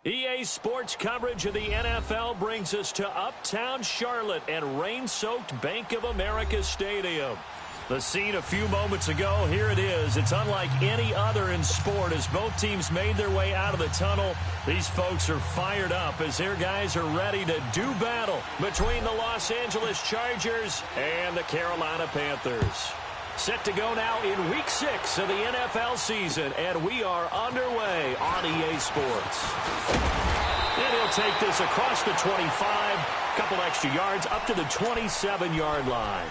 EA Sports coverage of the NFL brings us to uptown Charlotte and rain-soaked Bank of America Stadium. The scene a few moments ago, here it is. It's unlike any other in sport as both teams made their way out of the tunnel. These folks are fired up as their guys are ready to do battle between the Los Angeles Chargers and the Carolina Panthers. Set to go now in Week 6 of the NFL season, and we are underway on EA Sports. And he'll take this across the 25, couple extra yards up to the 27-yard line.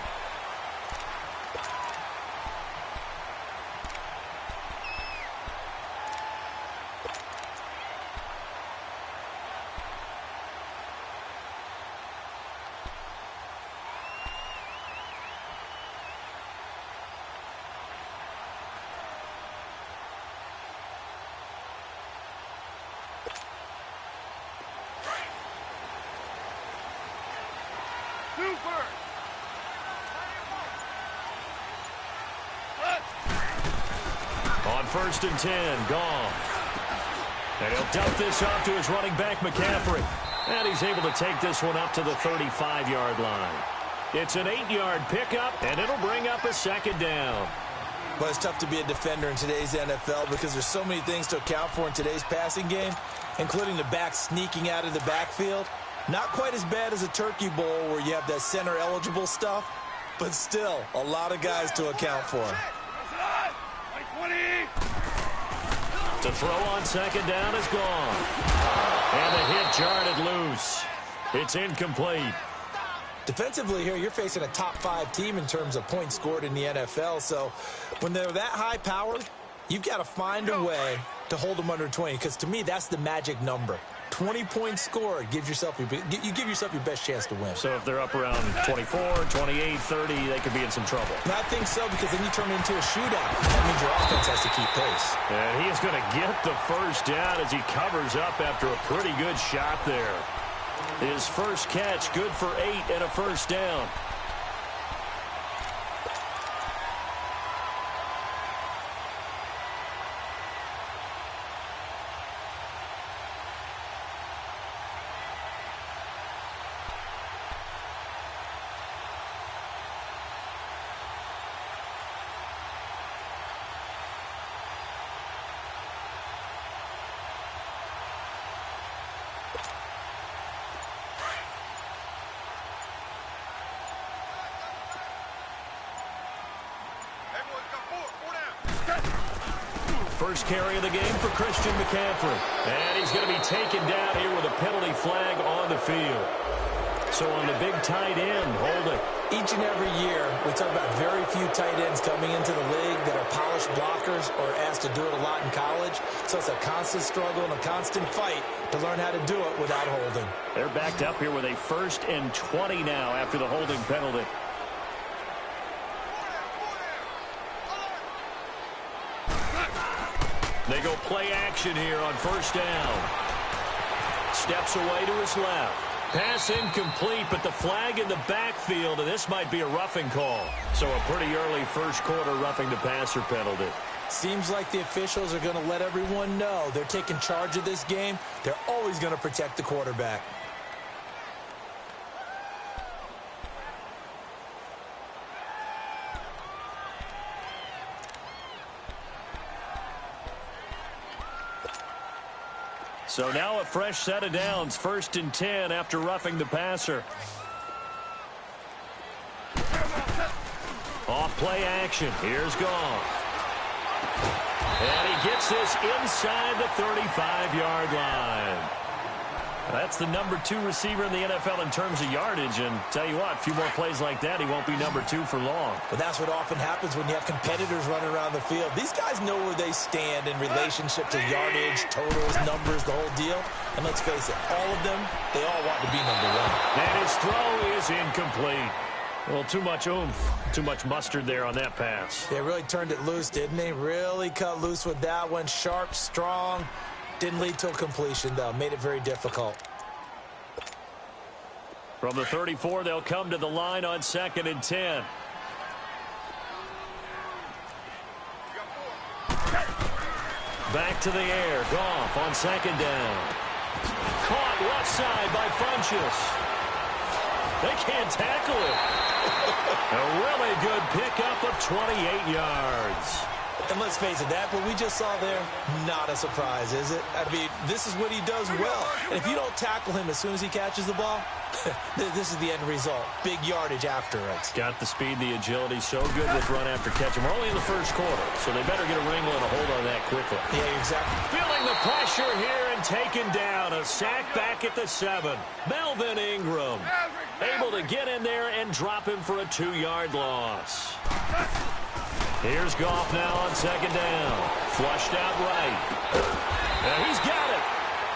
On 1st and 10, Goff. And he'll dump this off to his running back, McCaffrey. And he's able to take this one up to the 35-yard line. It's an 8-yard pickup, and it'll bring up a second down. But it's tough to be a defender in today's NFL because there's so many things to account for in today's passing game, including the back sneaking out of the backfield. Not quite as bad as a turkey bowl where you have that center-eligible stuff, but still a lot of guys to account for. To throw on second down is gone. And the hit jarred it loose. It's incomplete. Defensively here, you're facing a top 5 team in terms of points scored in the NFL. So when they're that high-powered, you've got to find a way to hold them under 20. Because to me, that's the magic number. 20 points scored gives yourself you give yourself your best chance to win. So if they're up around 24, 28, 30, they could be in some trouble. I think so, because then you turn it into a shootout. That means your offense has to keep pace. And he is going to get the first down as he covers up after a pretty good shot there. His first catch, good for 8 and a first down. First carry of the game for Christian McCaffrey. And he's going to be taken down here with a penalty flag on the field. So on the big tight end, holding. Each and every year, we talk about very few tight ends coming into the league that are polished blockers or asked to do it a lot in college. So it's a constant struggle and a constant fight to learn how to do it without holding. They're backed up here with a 1st and 20 now after the holding penalty. They go play action here on 1st down. Steps away to his left. Pass incomplete, but the flag in the backfield, and this might be a roughing call. So a pretty early first quarter roughing the passer penalty. Seems like the officials are going to let everyone know they're taking charge of this game. They're always going to protect the quarterback. So now a fresh set of downs, 1st and 10 after roughing the passer. Off play action. Here's Goff. And he gets this inside the 35-yard line. That's the number 2 receiver in the NFL in terms of yardage. And tell you what, a few more plays like that, he won't be number 2 for long. But that's what often happens when you have competitors running around the field. These guys know where they stand in relationship to yardage, totals, numbers, the whole deal. And let's face it, all of them, they all want to be number 1. And his throw is incomplete. Well, too much oomph, too much mustard there on that pass. They really turned it loose, didn't they? Really cut loose with that one. Sharp, strong. Didn't lead to a completion, though. Made it very difficult. From the 34, they'll come to the line on 2nd and 10. Back to the air. Goff on 2nd down. Caught left side by Funchess. They can't tackle it. A really good pickup of 28 yards. And let's face it, that what we just saw there, not a surprise, is it? I mean, this is what he does well. And if you don't tackle him as soon as he catches the ball, this is the end result. Big yardage afterwards. Got the speed, the agility, so good with run after catch. We're only in the first quarter, so they better get a wrangle and a hold on that quickly. Yeah, exactly. Feeling the pressure here and taken down. A sack back at the 7. Melvin Ingram able to get in there and drop him for a 2-yard loss. Here's Goff now on second down. Flushed out right. And he's got it.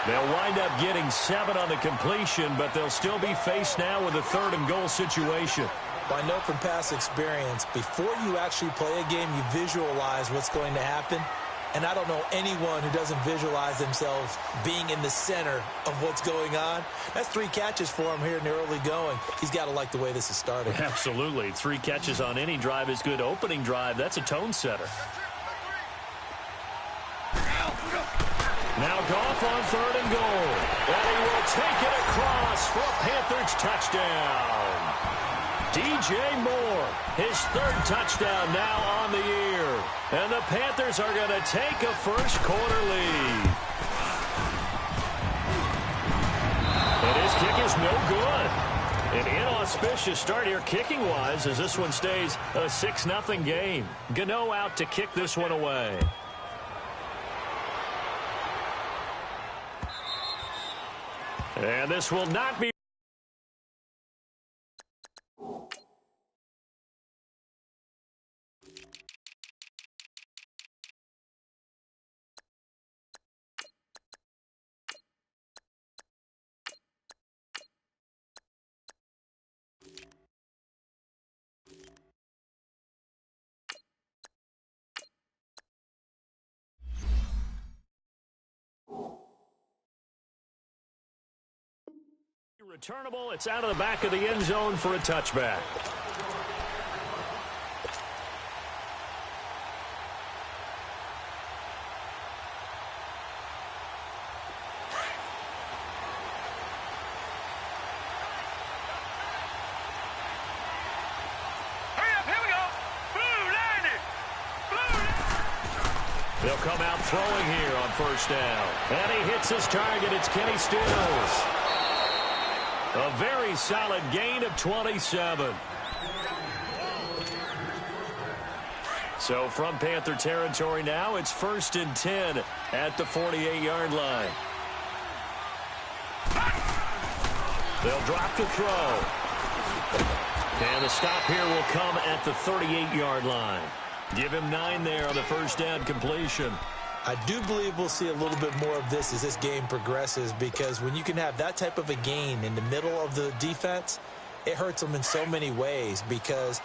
They'll wind up getting 7 on the completion, but they'll still be faced now with a 3rd and goal situation. Well, I know from past experience, before you actually play a game, you visualize what's going to happen. And I don't know anyone who doesn't visualize themselves being in the center of what's going on. That's 3 catches for him here in the early going. He's got to like the way this is starting. Absolutely. 3 catches on any drive is good. Opening drive, that's a tone setter. Now Goff on 3rd and goal. And he will take it across for a Panthers touchdown. DJ Moore, his 3rd touchdown now on the year. And the Panthers are going to take a first-quarter lead. And his kick is no good. An inauspicious start here kicking-wise as this one stays a 6-0 game. Gano out to kick this one away. And this will not be. Returnable, it's out of the back of the end zone for a touchback. Hurry up, here we go. Blue landed. They'll come out throwing here on first down. And he hits his target. It's Kenny Stills. A very solid gain of 27. So from Panther territory now, it's 1st and 10 at the 48-yard line. They'll drop to throw. And the stop here will come at the 38-yard line. Give him 9 there on the first down completion. I do believe we'll see a little bit more of this as this game progresses, because when you can have that type of a gain in the middle of the defense, it hurts them in so many ways, because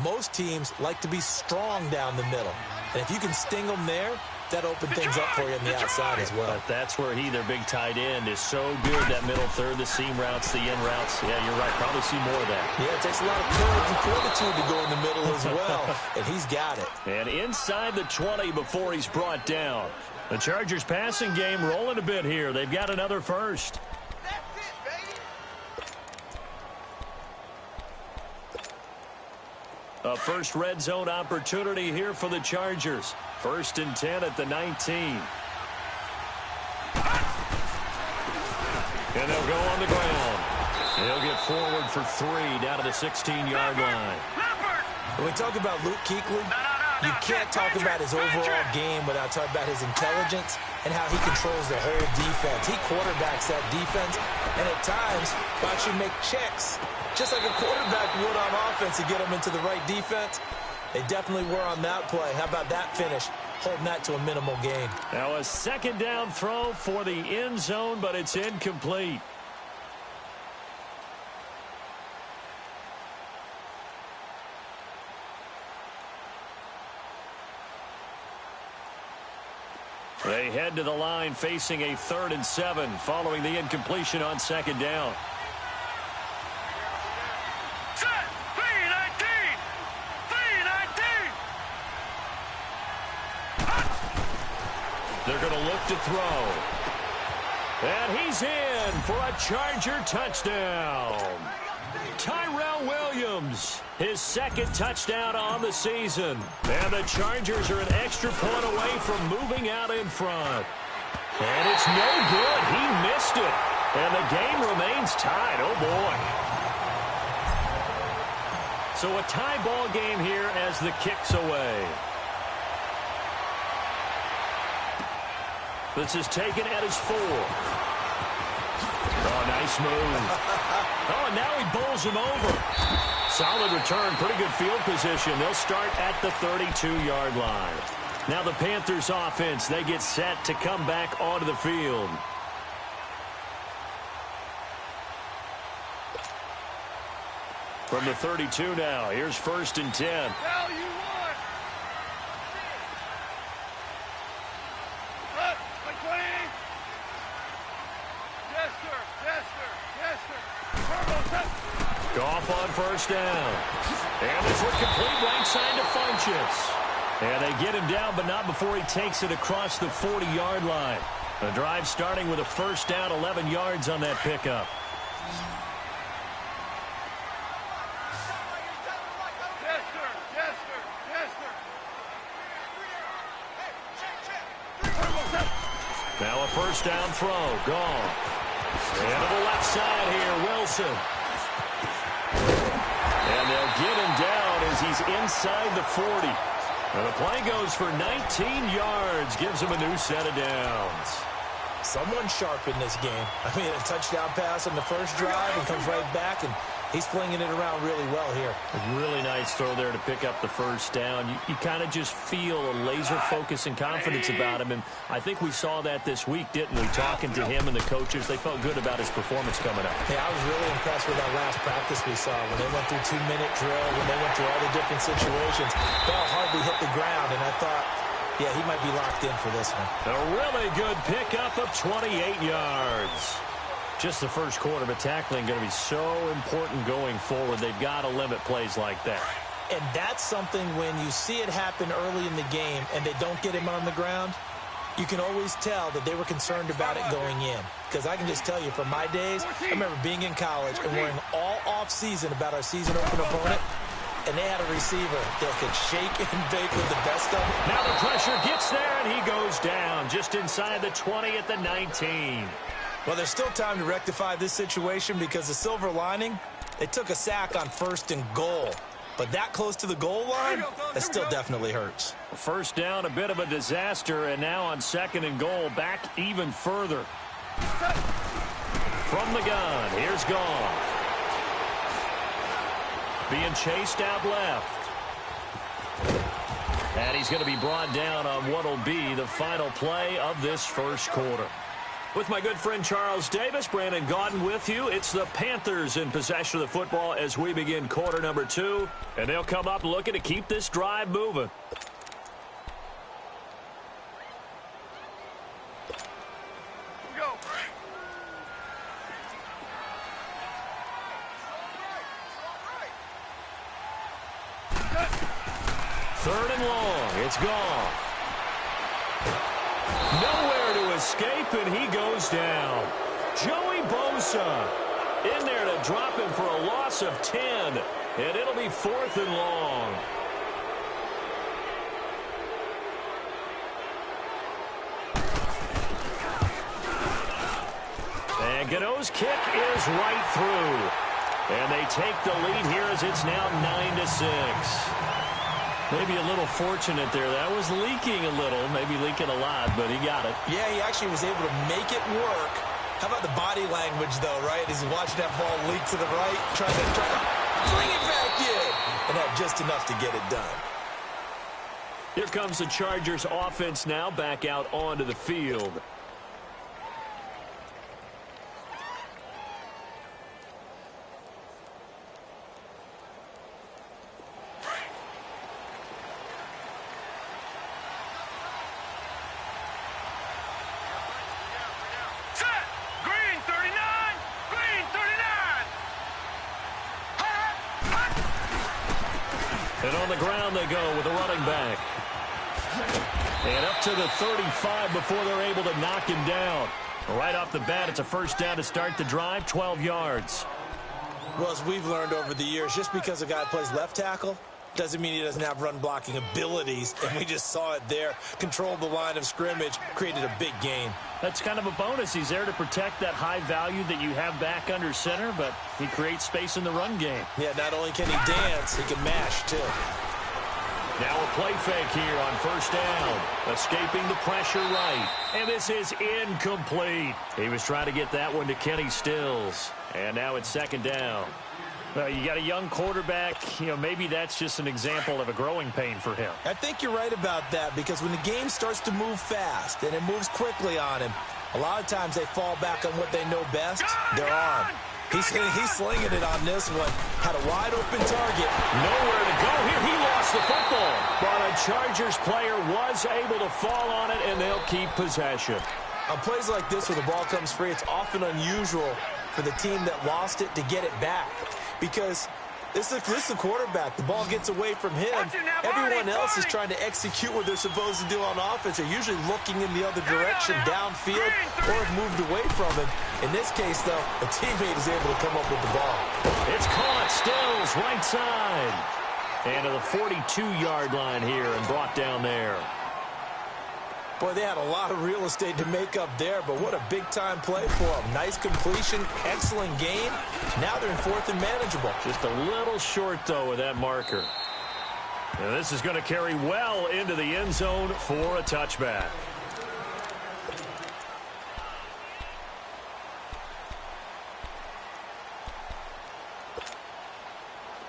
most teams like to be strong down the middle. And if you can sting them there, that opens things up for you on the outside as well. But that's where their big tight end, is so good, that middle third, the seam routes, the in routes. Yeah, you're right. Probably see more of that. Yeah, it takes a lot of courage and fortitude to go in the middle as well, and he's got it. And inside the 20 before he's brought down. The Chargers passing game rolling a bit here. They've got another first. A first red zone opportunity here for the Chargers. 1st and 10 at the 19. And they'll go on the ground. They'll get forward for 3 down to the 16-yard line. When we talk about Luke Kuechly, you can't talk about his overall game without talking about his intelligence and how he controls the whole defense. He quarterbacks that defense, and at times will actually make checks, just like a quarterback would on offense, to get them into the right defense. They definitely were on that play. How about that finish? Holding that to a minimal gain. Now a second down throw for the end zone, but it's incomplete. They head to the line facing a 3rd and 7 following the incompletion on second down. Set. 319. 319. They're going to look to throw. And he's in for a Charger touchdown. Tyrell Williams, his second touchdown on the season. And the Chargers are an extra point away from moving out in front. And it's no good. He missed it. And the game remains tied. Oh, boy. So a tie ball game here as the kick's away. This is taken at his 4. Oh, nice move. Oh, and now he bowls him over. Solid return, pretty good field position. They'll start at the 32-yard line. Now the Panthers offense, they get set to come back onto the field. From the 32 now, here's 1st and 10. Hell, you won. Up, McLean. Yes, sir. Yes, sir. Yes, sir. Turbo set. Goff on 1st down. And this one complete right side to Funchess. And they get him down, but not before he takes it across the 40-yard line. The drive starting with a 1st down, 11 yards on that pickup. Yes, sir. Yes, sir. Yes, sir. Turbo set. Now a 1st down throw. Gone. And to the left side here, Wilson. And they'll get him down as he's inside the 40. And the play goes for 19 yards, gives him a new set of downs. Someone sharp in this game. I mean, a touchdown pass on the first drive and comes right back, and he's flinging it around really well here. A really nice throw there to pick up the 1st down. You kind of just feel a laser focus and confidence about him, and I think we saw that this week, didn't we? Talking to him and the coaches, they felt good about his performance coming up. Yeah, I was really impressed with that last practice we saw when they went through 2-minute drill, when they went through all the different situations. Ball hardly hit the ground, and I thought, yeah, he might be locked in for this one. A really good pickup of 28 yards. Just the first quarter, but tackling going to be so important going forward. They've got to limit plays like that. And that's something when you see it happen early in the game and they don't get him on the ground, you can always tell that they were concerned about it going in. Because I can just tell you, from my days, I remember being in college and worrying all off-season about our season-opener opponent, and they had a receiver that could shake and bake with the best of them. Now the pressure gets there, and he goes down just inside the 20 at the 19. Well, there's still time to rectify this situation because the silver lining, they took a sack on 1st and goal. But that close to the goal line, that still definitely hurts. 1st down, a bit of a disaster, and now on 2nd and goal, back even further. From the gun, here's Goff. Being chased out left. And he's going to be brought down on what will be the final play of this first quarter. With my good friend Charles Davis, Brandon Gaudin with you. It's the Panthers in possession of the football as we begin quarter number 2. And they'll come up looking to keep this drive moving. Go. 3rd and long. It's gone. Nowhere to escape, and he goes down. Joey Bosa in there to drop him for a loss of 10, and it'll be 4th and long. And Gano's kick is right through. And they take the lead here as it's now 9-6. Maybe a little fortunate there. That was leaking a little, maybe leaking a lot, but he got it. Yeah, he actually was able to make it work. How about the body language, though, right? As he's watching that ball leak to the right, trying to bring it back in. And had just enough to get it done. Here comes the Chargers offense now back out onto the field. And on the ground they go with a running back. And up to the 35 before they're able to knock him down. Right off the bat, it's a first down to start the drive, 12 yards. Well, as we've learned over the years, just because a guy plays left tackle doesn't mean he doesn't have run-blocking abilities, and we just saw it there. Controlled the line of scrimmage, created a big gain. That's kind of a bonus. He's there to protect that high value that you have back under center, but he creates space in the run game. Yeah, not only can he dance, he can mash, too. Now a play fake here on first down. Escaping the pressure right. And this is incomplete. He was trying to get that one to Kenny Stills. And now it's second down. Well, you got a young quarterback. Maybe that's just an example of a growing pain for him. I think you're right about that, because when the game starts to move fast and it moves quickly on him, a lot of times they fall back on what they know best, their arm. He's slinging it on this one. Had a wide open target. Nowhere to go here. He lost the football. But a Chargers player was able to fall on it, and they'll keep possession. On plays like this where the ball comes free, it's often unusual for the team that lost it to get it back. Because this is the quarterback. The ball gets away from him. Everyone else is trying to execute what they're supposed to do on offense. They're usually looking in the other direction, downfield, or have moved away from him. In this case, though, a teammate is able to come up with the ball. It's caught. Stills, right side. And to the 42-yard line here and brought down there. Boy, they had a lot of real estate to make up there, but what a big-time play for them. Nice completion, excellent gain. Now they're in fourth and manageable. Just a little short, though, with that marker. And this is going to carry well into the end zone for a touchback.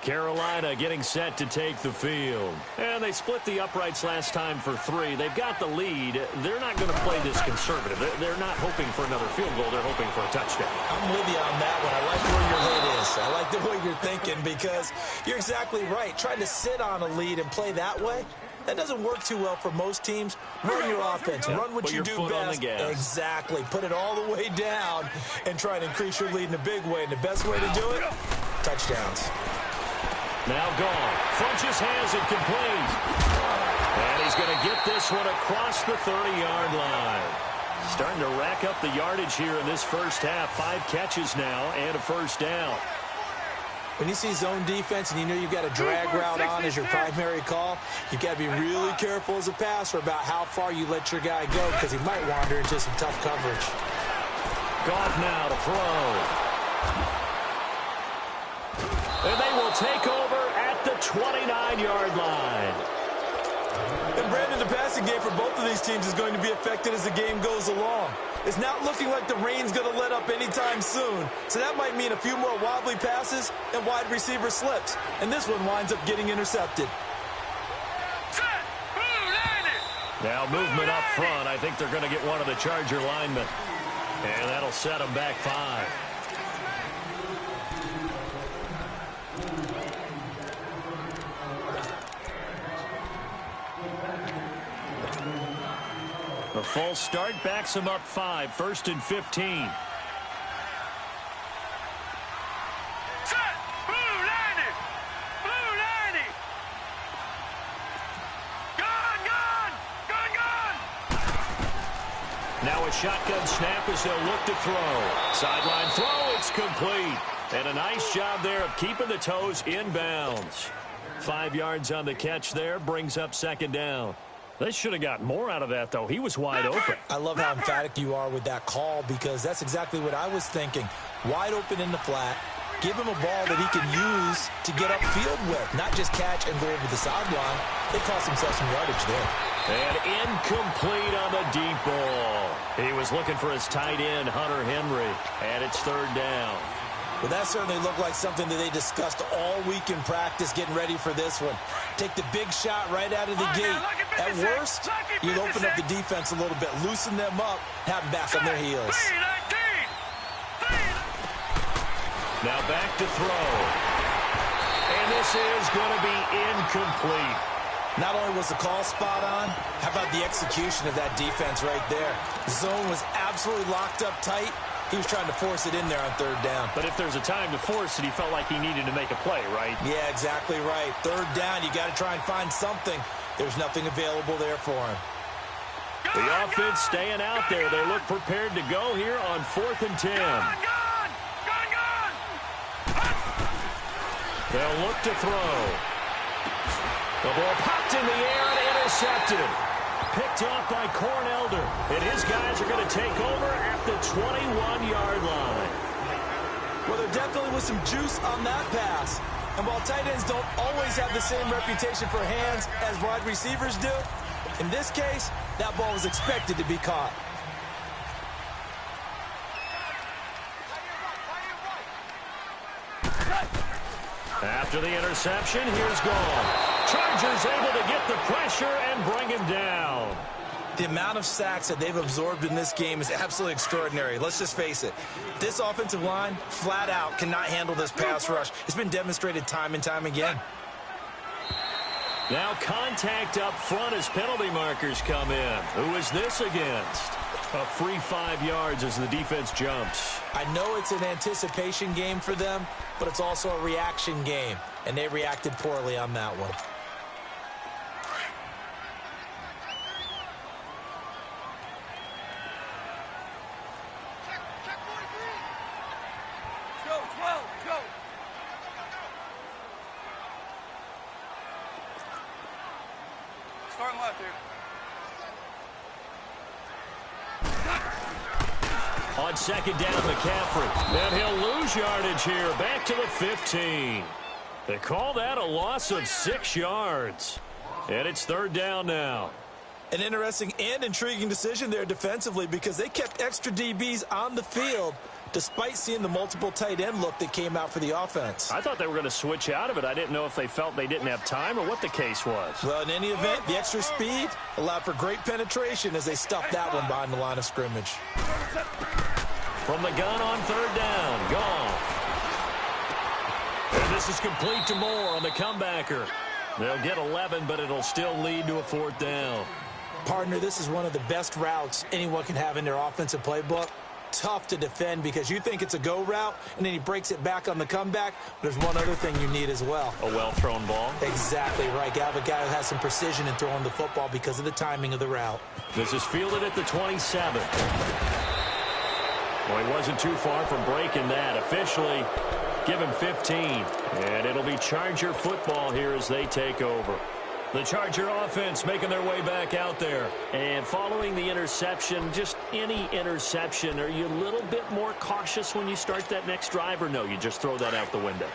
Carolina getting set to take the field. And they split the uprights last time for 3. They've got the lead. They're not going to play this conservative. They're not hoping for another field goal. They're hoping for a touchdown. I'm with you on that one. I like where your head is. I like the way you're thinking, because you're exactly right. Trying to sit on a lead and play that way, that doesn't work too well for most teams. Run your offense. Run what you do best. Exactly. Put it all the way down and try and increase your lead in a big way. And the best way to do it, touchdowns. Now gone. Funches has it complete. And he's going to get this one across the 30-yard line. Starting to rack up the yardage here in this first half. 5 catches now and a first down. When you see zone defense and you know you've got a drag route on as your primary call, you've got to be really careful as a passer about how far you let your guy go, because he might wander into some tough coverage. Goff now to throw. And they will take over at the 29-yard line. And Brandon, the passing game for both of these teams is going to be affected as the game goes along. It's not looking like the rain's going to let up anytime soon. So that might mean a few more wobbly passes and wide receiver slips. And this one winds up getting intercepted. Now movement up front. I think they're going to get one of the Charger linemen. And that'll set them back 5. The full start backs him up 5. First and 15. Now a shotgun snap as they'll look to throw. Sideline throw, it's complete. And a nice job there of keeping the toes in bounds. 5 yards on the catch there, brings up second down. They should have got more out of that, though. He was wide open. I love how emphatic you are with that call, because that's exactly what I was thinking. Wide open in the flat. Give him a ball that he can use to get upfield with, not just catch and go over the sideline. They cost themselves some yardage there. And incomplete on the deep ball. He was looking for his tight end, Hunter Henry, and it's third down. Well, that certainly looked like something that they discussed all week in practice getting ready for this one. Take the big shot right out of the gate. At worst, you'll open up the defense a little bit, loosen them up, have them back on their heels. Now back to throw. And this is going to be incomplete. Not only was the call spot on, how about the execution of that defense right there? The zone was absolutely locked up tight. He was trying to force it in there on third down. But if there's a time to force it, he felt like he needed to make a play, right? Yeah, exactly right. Third down, you got to try and find something. There's nothing available there for him. He The offense staying out there. They look prepared to go here on 4th and 10. They'll look to throw. The ball popped in the air and intercepted. Picked off by Cornelder. And his guys are going to take over at the 21-yard line. Well, there definitely was some juice on that pass. And while tight ends don't always have the same reputation for hands as wide receivers do, in this case, that ball was expected to be caught. After the interception, here's Gall. Chargers able to get the pressure and bring him down. The amount of sacks that they've absorbed in this game is absolutely extraordinary. Let's just face it. This offensive line, flat out, cannot handle this pass rush. It's been demonstrated time and time again. Now contact up front as penalty markers come in. Who is this against? A free 5 yards as the defense jumps. I know it's an anticipation game for them, but it's also a reaction game, and they reacted poorly on that one. Starting left here. On 2nd down, McCaffrey. And he'll lose yardage here. Back to the 15. They call that a loss of 6 yards. And it's 3rd down now. An interesting and intriguing decision there defensively because they kept extra DBs on the field despite seeing the multiple tight end look that came out for the offense. I thought they were going to switch out of it. I didn't know if they felt they didn't have time or what the case was. Well, in any event, the extra speed allowed for great penetration as they stuffed that one behind the line of scrimmage. From the gun on 3rd down, Goff. And this is complete to Moore on the comebacker. They'll get 11, but it'll still lead to a 4th down. Partner, this is one of the best routes anyone can have in their offensive playbook. Tough to defend because you think it's a go route, and then he breaks it back on the comeback. There's one other thing you need as well. A well-thrown ball. Exactly right. You have a guy who has some precision in throwing the football because of the timing of the route. This is fielded at the 27. Well, he wasn't too far from breaking that. Officially, give him 15. And it'll be Charger football here as they take over. The Charger offense making their way back out there. And following the interception, just any interception, are you a little bit more cautious when you start that next drive, or no, you just throw that out the window?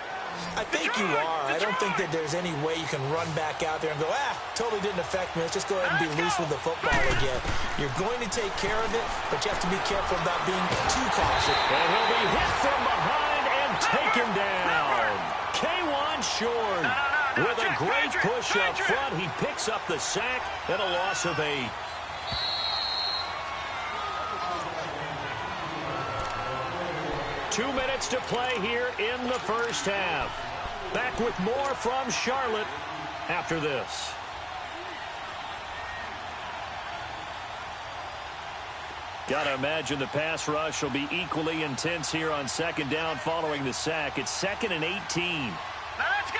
I think you are. I don't think that there's any way you can run back out there and go, totally didn't affect me. Let's just go ahead and be loose with the football again. You're going to take care of it, but you have to be careful about being too cautious. And he'll be hit from behind and taken down. K1 Shorn. With a great push up front, he picks up the sack and a loss of 8. Two minutes to play here in the first half. Back with more from Charlotte after this. Gotta imagine the pass rush will be equally intense here on 2nd down following the sack. It's 2nd and 18. Now let's go.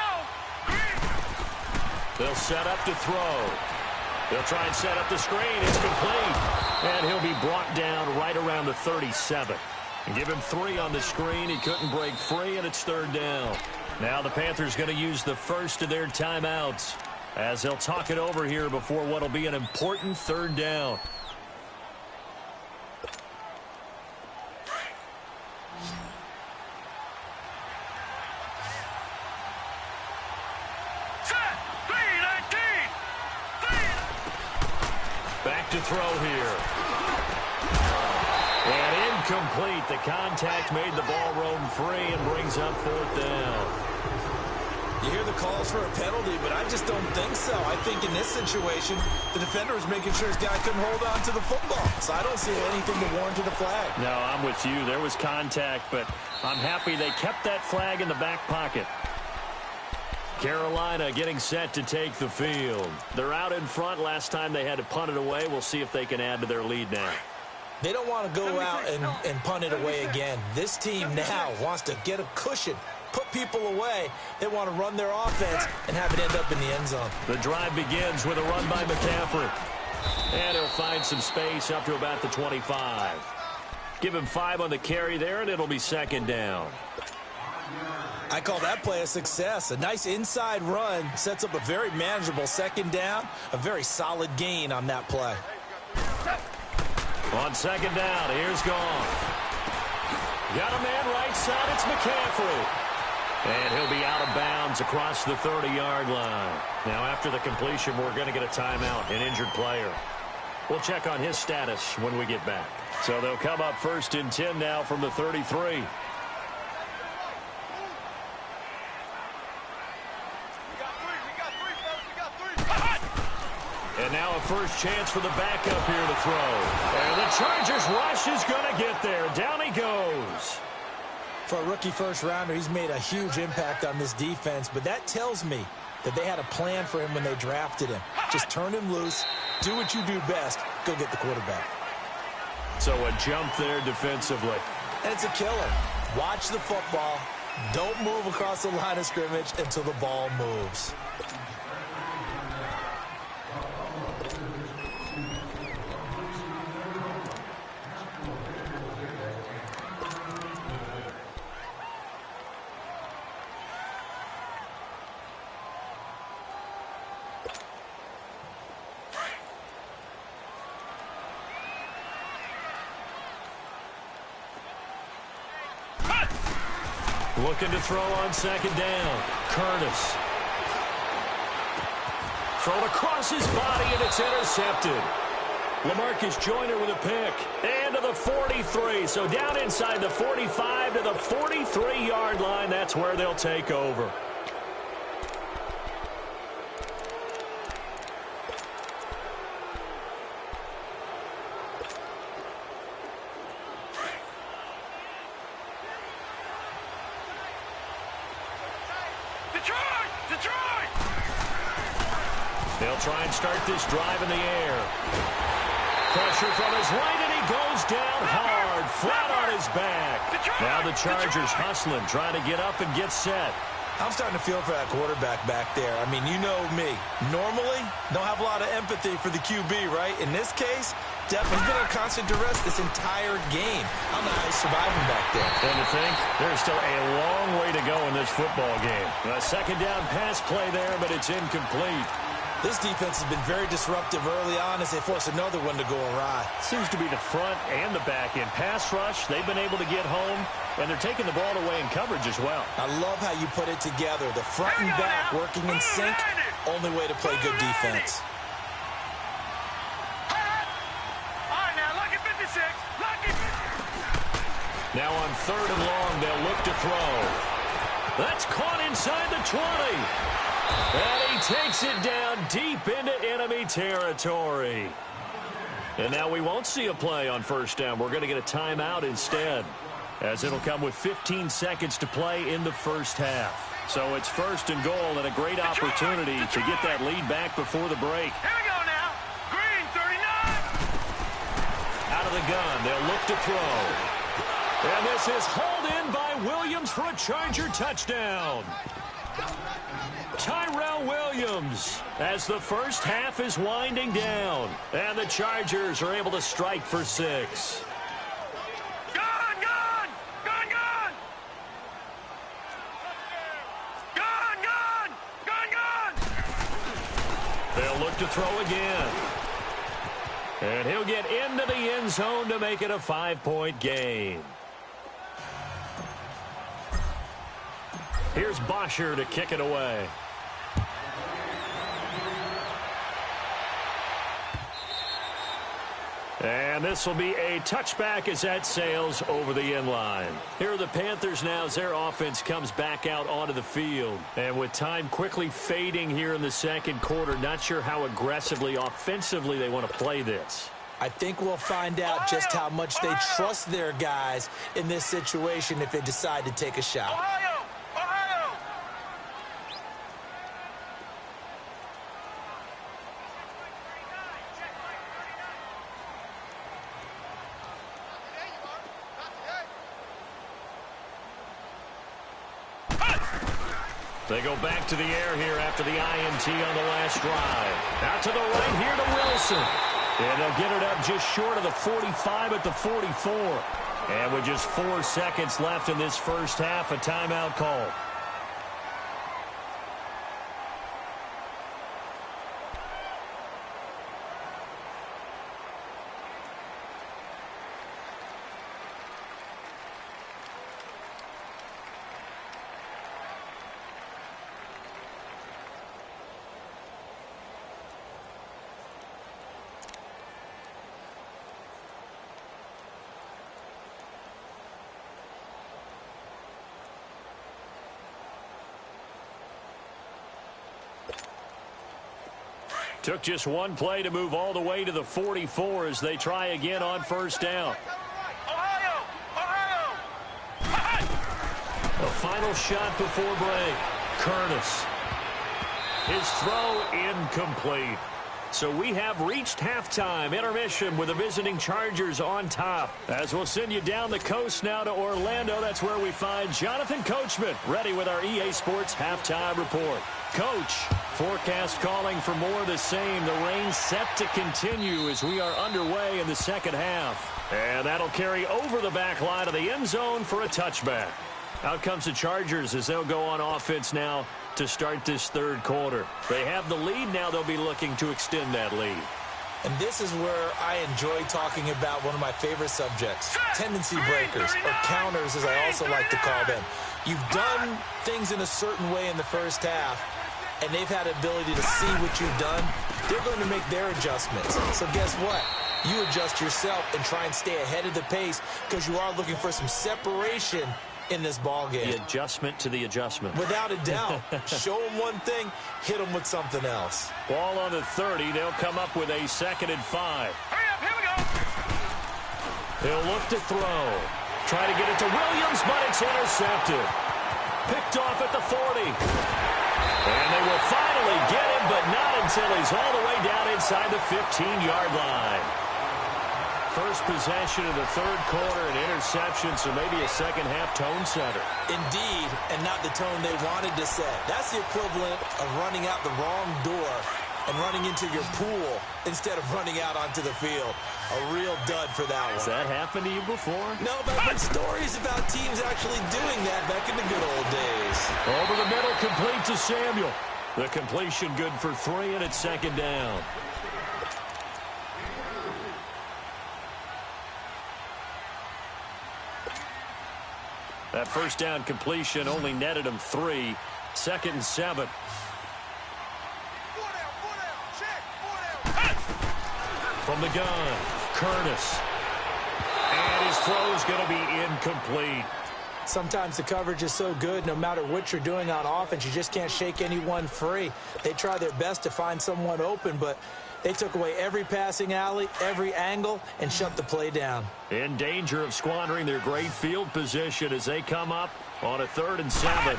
They'll set up to throw. They'll try and set up the screen. It's complete. And he'll be brought down right around the 37. And give him 3 on the screen. He couldn't break free, and it's 3rd down. Now the Panthers going to use the first of their timeouts as they'll talk it over here before what will be an important 3rd down. Back to throw here. And incomplete. The contact made the ball roam free and brings up 4th down. You hear the calls for a penalty, but I just don't think so. I think in this situation, the defender was making sure his guy couldn't hold on to the football. So I don't see anything to warrant a flag. No, I'm with you. There was contact, but I'm happy they kept that flag in the back pocket. Carolina getting set to take the field. They're out in front. Last time they had to punt it away. We'll see if they can add to their lead now. They don't want to go out and punt it away again. This team now wants to get a cushion, put people away. They want to run their offense and have it end up in the end zone. The drive begins with a run by McCaffrey. And he'll find some space up to about the 25. Give him 5 on the carry there, and it'll be second down. I call that play a success. A nice inside run sets up a very manageable second down. A very solid gain on that play. On second down, here's Goff. Got a man right side, it's McCaffrey. And he'll be out of bounds across the 30-yard line. Now, after the completion, we're going to get a timeout, an injured player. We'll check on his status when we get back. So they'll come up 1st and 10 now from the 33. And now a first chance for the backup here to throw. And the Chargers rush is going to get there. Down he goes. For a rookie first-rounder, he's made a huge impact on this defense, but that tells me that they had a plan for him when they drafted him. Just turn him loose, do what you do best, go get the quarterback. So a jump there defensively. And it's a killer. Watch the football. Don't move across the line of scrimmage until the ball moves. Looking to throw on second down. Curtis. Thrown across his body, and it's intercepted. LaMarcus Joyner with a pick. And to the 43. So down inside the 45 to the 43-yard line. That's where they'll take over. They'll try and start this drive in the air. Pressure from his right, and he goes down hard, flat on his back. Now the Chargers hustling, trying to get up and get set. I'm starting to feel for that quarterback back there. I mean, you know me. Normally, don't have a lot of empathy for the QB, right? In this case, definitely been on constant duress this entire game. I don't know how he's surviving back there. And to think, there's still a long way to go in this football game. A second down pass play there, but it's incomplete. This defense has been very disruptive early on as they force another one to go awry. Seems to be the front and the back end. Pass rush, they've been able to get home, and they're taking the ball away in coverage as well. I love how you put it together. The front and back working in sync, only way to play good defense. Now on 3rd and long, they'll look to throw. That's caught inside the 20. And he takes it down deep into enemy territory. And now we won't see a play on 1st down. We're going to get a timeout instead, as it'll come with 15 seconds to play in the first half. So it's 1st and goal, and a great opportunity to get that lead back before the break. Here we go now. Green, 39. Out of the gun, they'll look to throw. And this is hauled in by Williams for a Charger touchdown. Tyrell Williams as the first half is winding down. And the Chargers are able to strike for 6. Gun, gun! Gun, gun! Gun, gun! Gun, gun! They'll look to throw again. And he'll get into the end zone to make it a 5-point game. Here's Bosher to kick it away. And this will be a touchback as that sails over the end line. Here are the Panthers now as their offense comes back out onto the field. And with time quickly fading here in the second quarter, not sure how aggressively, offensively they want to play this. I think we'll find out just how much they trust their guys in this situation if they decide to take a shot. Ohio! They go back to the air here after the INT on the last drive. Out to the right here to Wilson. And they'll get it up just short of the 45 at the 44. And with just 4 seconds left in this first half, a timeout call. Took just one play to move all the way to the 44 as they try again on first down. The final shot before break. Curtis. His throw incomplete. So we have reached halftime. Intermission with the visiting Chargers on top. As we'll send you down the coast now to Orlando. That's where we find Jonathan Coachman ready with our EA Sports halftime report. Coach, forecast calling for more of the same. The rain set to continue as we are underway in the second half. And that'll carry over the back line of the end zone for a touchback. Out comes the Chargers as they'll go on offense now to start this third quarter. They have the lead. Now they'll be looking to extend that lead. And this is where I enjoy talking about one of my favorite subjects, tendency breakers, or counters as I also like to call them. You've done things in a certain way in the first half, and they've had the ability to see what you've done. They're going to make their adjustments. So guess what? You adjust yourself and try and stay ahead of the pace because you are looking for some separation in this ball game. The adjustment to the adjustment. Without a doubt. Show them one thing, hit them with something else. Ball on the 30. They'll come up with a 2nd and 5. Hurry up, here we go. He'll look to throw. Try to get it to Williams, but it's intercepted. Picked off at the 40. And they will finally get him, but not until he's all the way down inside the 15-yard line. First possession of the third quarter, an interception, so maybe a second-half tone setter. Indeed, and not the tone they wanted to set. That's the equivalent of running out the wrong door and running into your pool instead of running out onto the field. A real dud for that one. Has that happened to you before? No, but I've heard stories about teams actually doing that back in the good old days. Over the middle, complete to Samuel. The completion good for 3, and it's 2nd down. That first down completion only netted him 3. 2nd and 7. From the gun, Curtis. And his throw is going to be incomplete. Sometimes the coverage is so good, no matter what you're doing on offense, you just can't shake anyone free. They try their best to find someone open, but they took away every passing alley, every angle, and shut the play down. In danger of squandering their great field position as they come up on a 3rd and 7.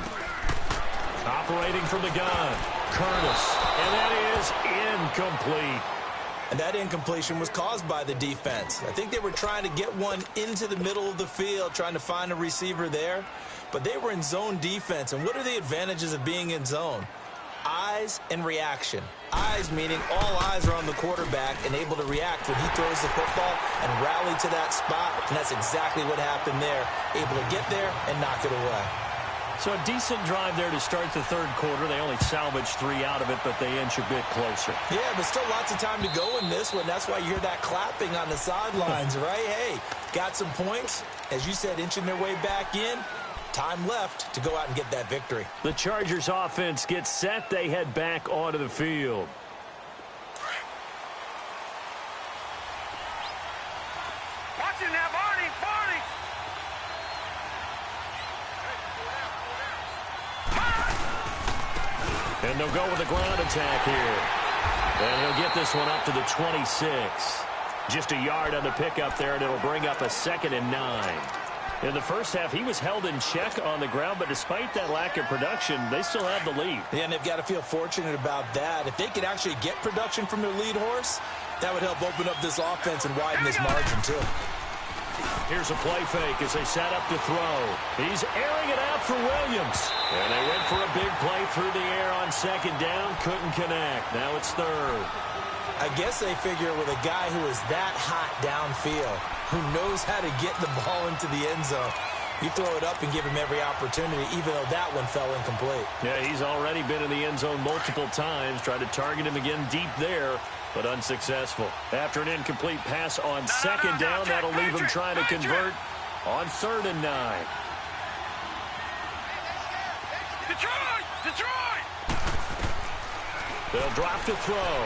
Operating from the gun, Curtis. And that is incomplete. And that incompletion was caused by the defense. I think they were trying to get one into the middle of the field, trying to find a receiver there. But they were in zone defense. And what are the advantages of being in zone? Eyes and reaction. Eyes meaning all eyes are on the quarterback and able to react when he throws the football and rally to that spot. And that's exactly what happened there. Able to get there and knock it away. So a decent drive there to start the third quarter. They only salvaged 3 out of it, but they inch a bit closer. Yeah, but still lots of time to go in this one. That's why you hear that clapping on the sidelines, right? Hey, got some points. As you said, inching their way back in. Time left to go out and get that victory. The Chargers offense gets set. They head back onto the field. Watch it now, Barney. And they'll go with a ground attack here. And he'll get this one up to the 26. Just a yard on the pickup there, and it'll bring up a 2nd and 9. In the first half, he was held in check on the ground, but despite that lack of production, they still have the lead. Yeah, and they've got to feel fortunate about that. If they could actually get production from their lead horse, that would help open up this offense and widen this margin, too. Here's a play fake as they set up to throw. He's airing it out for Williams. And they went for a big play through the air on second down. Couldn't connect. Now it's third. I guess they figure with a guy who is that hot downfield, who knows how to get the ball into the end zone, you throw it up and give him every opportunity, even though that one fell incomplete. Yeah, he's already been in the end zone multiple times. Tried to target him again deep there, but unsuccessful. After an incomplete pass on second down, that'll leave him trying to convert on 3rd and 9. Detroit! Detroit! They'll drop to throw.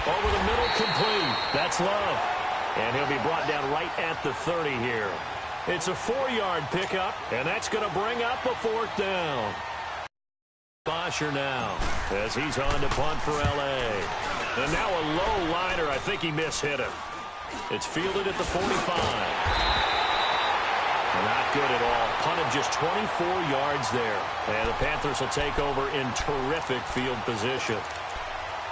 Over the middle, complete. That's Love. And he'll be brought down right at the 30 here. It's a 4-yard pickup, and that's going to bring up a 4th down. Bosher now, as he's on to punt for L.A. And now a low liner. I think he mishit him. It's fielded at the 45. Not good at all. Punted just 24 yards there. And the Panthers will take over in terrific field position.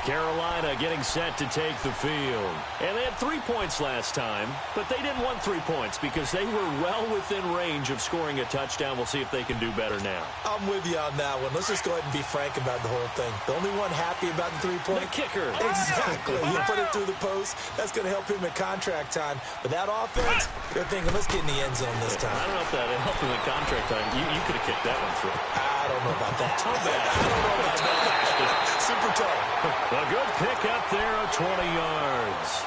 Carolina getting set to take the field. And they had 3 points last time, but they didn't want 3 points because they were well within range of scoring a touchdown. We'll see if they can do better now. I'm with you on that one. Let's just go ahead and be frank about the whole thing. The only one happy about the 3-point? The kicker. Exactly. You put it through the post. That's going to help him at contract time. But that offense, they're thinking, let's get in the end zone this time. I don't know if that helped him at contract time. You could have kicked that one through. I don't know about that. Toe bash. I don't know about that. Super toe. A good pick up there of 20 yards.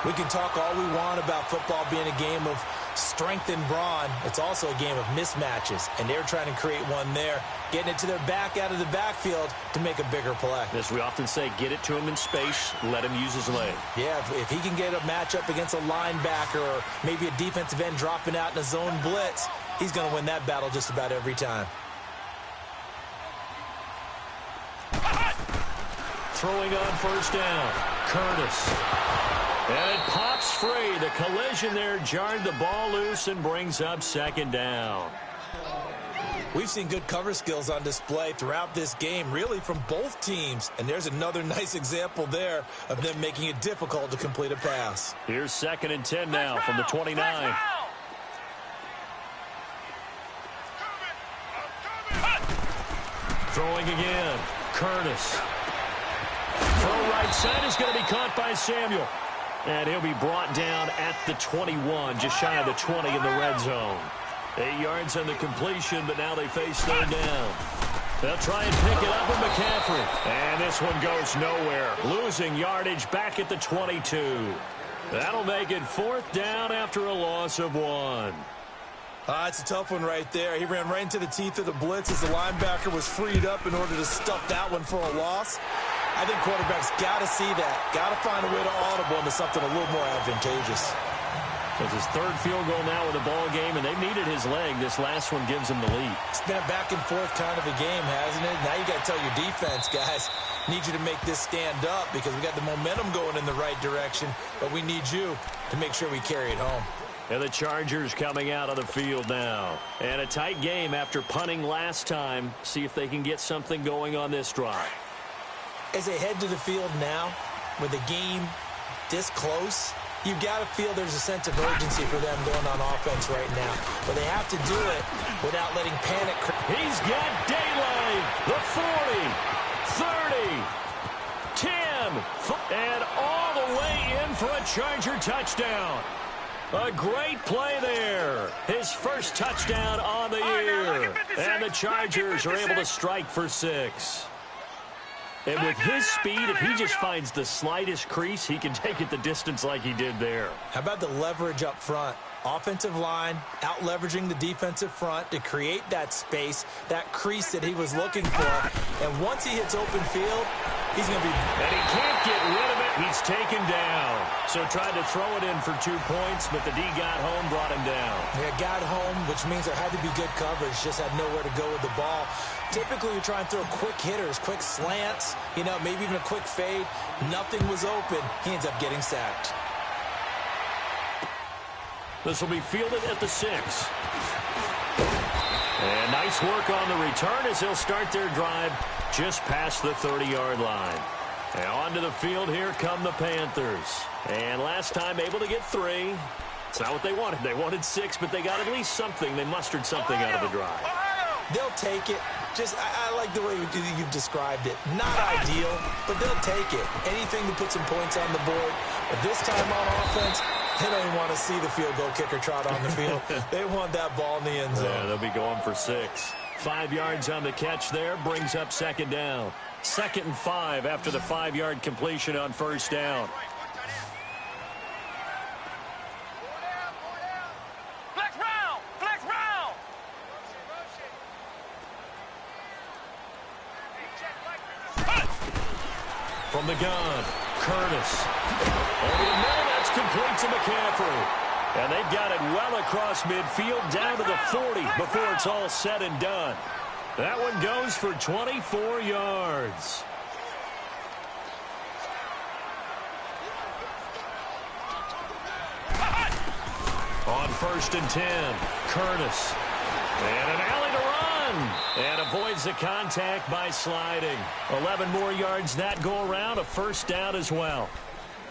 We can talk all we want about football being a game of strength and brawn. It's also a game of mismatches, and they're trying to create one there, getting it to their back out of the backfield to make a bigger play. As we often say, get it to him in space, let him use his leg. Yeah, if he can get a matchup against a linebacker or maybe a defensive end dropping out in a zone blitz, he's going to win that battle just about every time. Throwing on 1st down, Curtis. And it pops free. The collision there jarred the ball loose and brings up 2nd down. We've seen good cover skills on display throughout this game, really from both teams. And there's another nice example there of them making it difficult to complete a pass. Here's 2nd and 10 now from the 29. Throwing again, Curtis. Throw right side is going to be caught by Samuel. And he'll be brought down at the 21, just shy of the 20 in the red zone. 8 yards on the completion, but now they face 3rd down. They'll try and pick it up with McCaffrey. And this one goes nowhere. Losing yardage back at the 22. That'll make it 4th down after a loss of 1. It's a tough one right there. He ran right into the teeth of the blitz as the linebacker was freed up in order to stuff that one for a loss. I think quarterbacks got to see that. Got to find a way to audible into something a little more advantageous. It's his 3rd field goal now with the ball game, and they've needed his leg. This last one gives him the lead. It's been a back and forth kind of a game, hasn't it? Now you got to tell your defense, guys, need you to make this stand up because we got the momentum going in the right direction, but we need you to make sure we carry it home. And the Chargers coming out on the field now. And a tight game after punting last time. See if they can get something going on this drive. As they head to the field now, with the game this close, you've got to feel there's a sense of urgency for them going on offense right now. But they have to do it without letting panic. He's got daylight. The 40, 30, 10, and all the way in for a Charger touchdown. A great play there. His first touchdown on the year. And the Chargers are able to strike for 6. And with his speed, if he just finds the slightest crease, he can take it the distance like he did there. How about the leverage up front? Offensive line out-leveraging the defensive front to create that space, that crease that he was looking for. And once he hits open field, he's going to be... And he can't get rid of it. He's taken down. So tried to throw it in for 2 points, but the D got home, brought him down. Yeah, got home, which means there had to be good coverage. Just had nowhere to go with the ball. Typically, you try and throw quick hitters, quick slants, maybe even a quick fade. Nothing was open. He ends up getting sacked. This will be fielded at the 6. And nice work on the return as they'll start their drive just past the 30-yard line. And onto the field, here come the Panthers. And last time able to get 3. It's not what they wanted. They wanted 6, but they got at least something. They mustered something out of the drive. They'll take it. I like the way you've described it. Not ideal, but they'll take it. Anything to put some points on the board. But this time on offense, they don't even want to see the field goal kicker trot on the field. They want that ball in the end zone. Yeah, they'll be going for 6. 5 yards on the catch there, brings up second down. 2nd and 5 after the 5-yard completion on first down. From the gun, Curtis. Over the middle, that's complete to McCaffrey. And they've got it well across midfield, down to the 40 before it's all said and done. That one goes for 24 yards. On 1st and 10, Curtis. And an alley to run. And avoids the contact by sliding. 11 more yards that go around, a first down as well.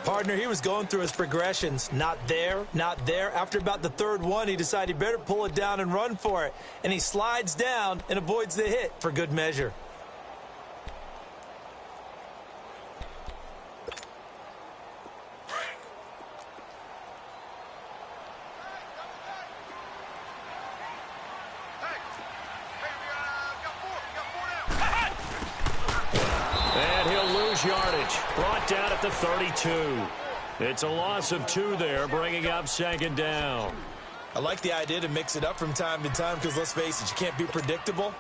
Partner, he was going through his progressions. Not there, not there. After about the 3rd one, he decided he better pull it down and run for it. And he slides down and avoids the hit for good measure. Yardage brought down at the 32. It's a loss of 2 there, bringing up 2nd down. I like the idea to mix it up from time to time because, let's face it, you can't be predictable.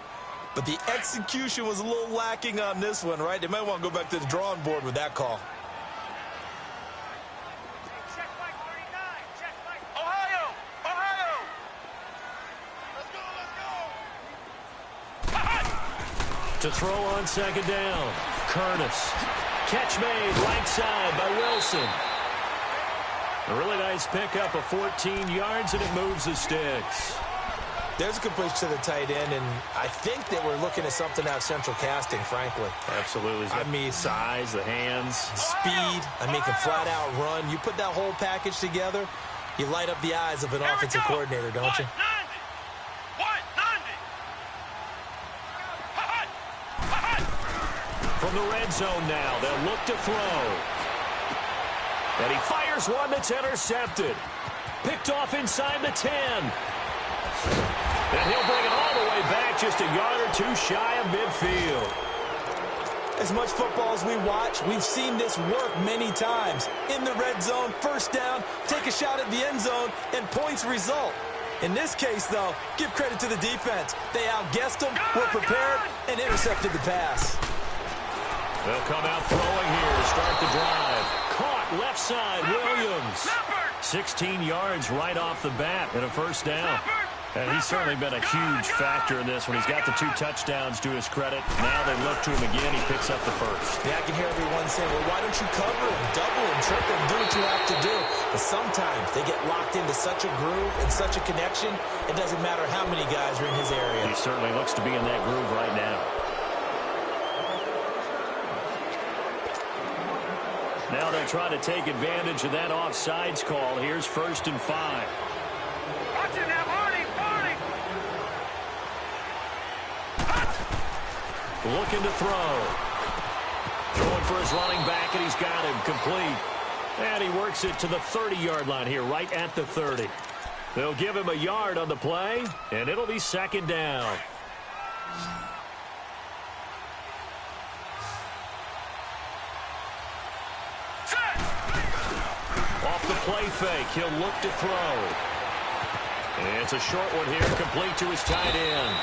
But the execution was a little lacking on this one, right? They might want to go back to the drawing board with that call. Ohio! Ohio! Let's go! To throw on 2nd down, Curtis. Catch made right side by Wilson. A really nice pickup of 14 yards, and it moves the sticks. There's a completion to the tight end, and I think that we're looking at something out of central casting, frankly. Absolutely. I mean, size, the hands. Speed. I mean, can flat out run. You put that whole package together, you light up the eyes of an offensive coordinator, don't you? From the red zone now, they'll look to throw. And he fires one that's intercepted. Picked off inside the 10. And he'll bring it all the way back, just a yard or 2 shy of midfield. As much football as we watch, we've seen this work many times. In the red zone, first down, take a shot at the end zone, and points result. In this case, though, give credit to the defense. They outguessed them, were prepared, and intercepted the pass. They'll come out throwing here to start the drive. Caught left side, Williams. 16 yards right off the bat and a first down. And he's certainly been a huge factor in this when he's got the 2 touchdowns to his credit. Now they look to him again. He picks up the first. Yeah, I can hear everyone saying, well, why don't you cover him, double him, triple him, do what you have to do. But sometimes they get locked into such a groove and such a connection, it doesn't matter how many guys are in his area. He certainly looks to be in that groove right now. Now they'll try to take advantage of that offsides call. Here's 1st and 5. Watch it now, Marty! Looking to throw. Throwing for his running back, and he's got him complete. And he works it to the 30-yard line here, right at the 30. They'll give him a yard on the play, and it'll be 2nd down. Off the play fake, he'll look to throw. And it's a short one here, complete to his tight end.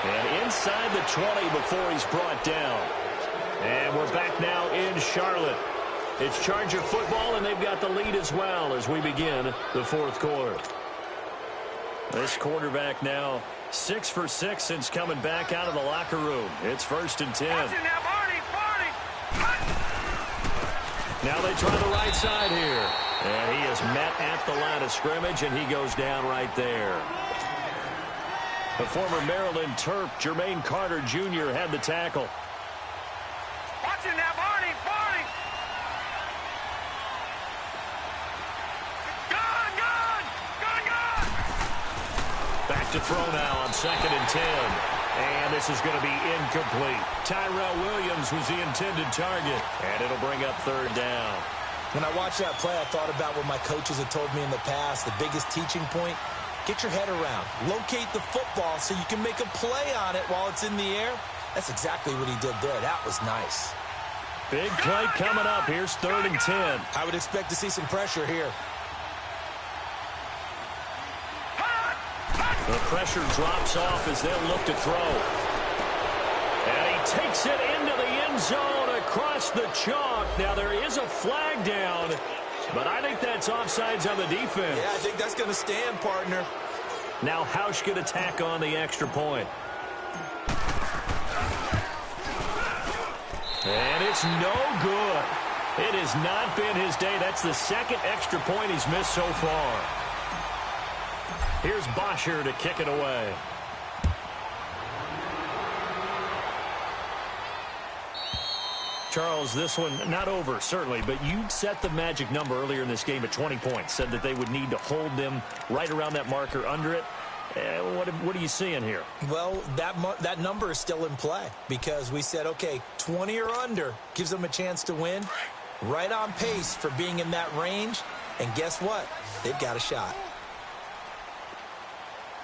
And inside the 20 before he's brought down. And we're back now in Charlotte. It's Charger football, and they've got the lead as well as we begin the 4th quarter. This quarterback now 6 for 6 since coming back out of the locker room. It's 1st and 10. Now they try the right side here. And he is met at the line of scrimmage, and he goes down right there. The former Maryland Terp, Jermaine Carter Jr., had the tackle. Watch it now, Barney! to throw now on 2nd and 10. And this is going to be incomplete. Tyrell Williams was the intended target. And it'll bring up 3rd down. When I watched that play, I thought about what my coaches had told me in the past. The biggest teaching point, get your head around. Locate the football so you can make a play on it while it's in the air. That's exactly what he did there. That was nice. Big play coming up. Here's 3rd and 10. I would expect to see some pressure here. The pressure drops off as they'll look to throw. And he takes it into the end zone across the chalk. Now, there is a flag down, but I think that's offsides on the defense. Yeah, I think that's going to stand, partner. Now, Hausch could attack on the extra point. And it's no good. It has not been his day. That's the 2nd extra point he's missed so far. Here's Bosher to kick it away. Charles, this one not over, certainly, but you set the magic number earlier in this game at 20 points. Said that they would need to hold them right around that marker under it. What are you seeing here? Well, that number is still in play because we said, okay, 20 or under gives them a chance to win. Right on pace for being in that range. And guess what? They've got a shot.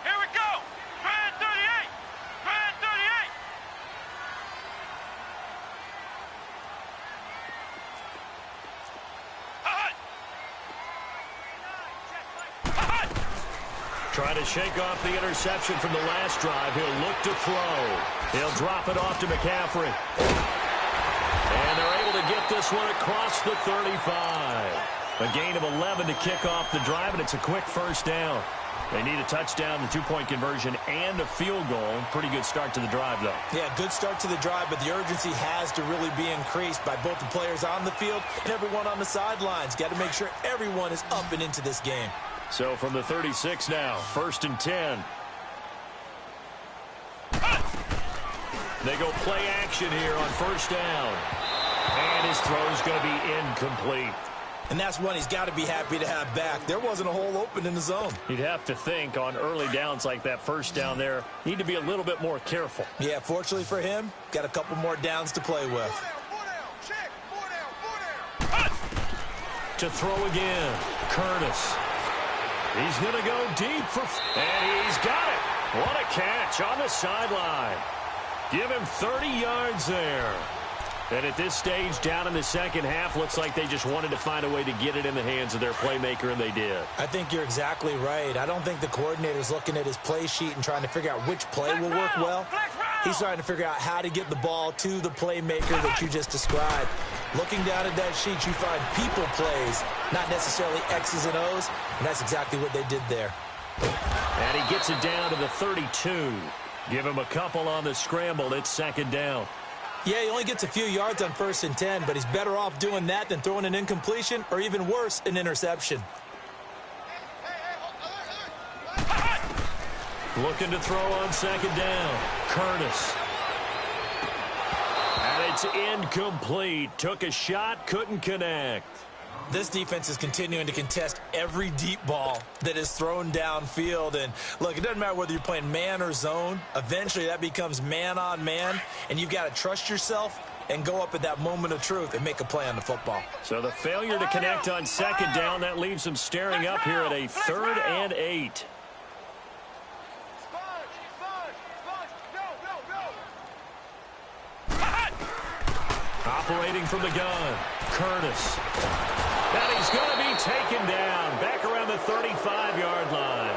Here we go. Grand 38. Grand 38. Trying to shake off the interception from the last drive. He'll look to throw. He'll drop it off to McCaffrey. And they're able to get this one across the 35. A gain of 11 to kick off the drive, and it's a quick 1st down. They need a touchdown, the 2-point conversion, and a field goal. Pretty good start to the drive, though. Yeah, good start to the drive, but the urgency has to really be increased by both the players on the field and everyone on the sidelines. Got to make sure everyone is up and into this game. So from the 36 now, 1st and 10. They go play action here on 1st down. And his throw is going to be incomplete. And that's one he's got to be happy to have back. There wasn't a hole open in the zone. You'd have to think on early downs like that 1st down there, need to be a little bit more careful. Yeah, fortunately for him, got a couple more downs to play with. To throw again, Curtis. He's going to go deep for... And he's got it. What a catch on the sideline. Give him 30 yards there. And at this stage, down in the 2nd half, looks like they just wanted to find a way to get it in the hands of their playmaker, and they did. I think you're exactly right. I don't think the coordinator's looking at his play sheet and trying to figure out which play will work well. He's trying to figure out how to get the ball to the playmaker that you just described. Looking down at that sheet, you find people plays, not necessarily X's and O's, and that's exactly what they did there. And he gets it down to the 32. Give him a couple on the scramble. It's 2nd down. Yeah, he only gets a few yards on 1st and 10, but he's better off doing that than throwing an incompletion or even worse, an interception. Looking to throw on 2nd down. Curtis. And it's incomplete. Took a shot, couldn't connect. This defense is continuing to contest every deep ball that is thrown downfield. And, look, it doesn't matter whether you're playing man or zone. Eventually, that becomes man-on-man, and you've got to trust yourself and go up at that moment of truth and make a play on the football. So the failure to connect on 2nd down, that leaves them staring up here at a 3rd and 8. Operating from the gun, Curtis. And he's going to be taken down back around the 35-yard line.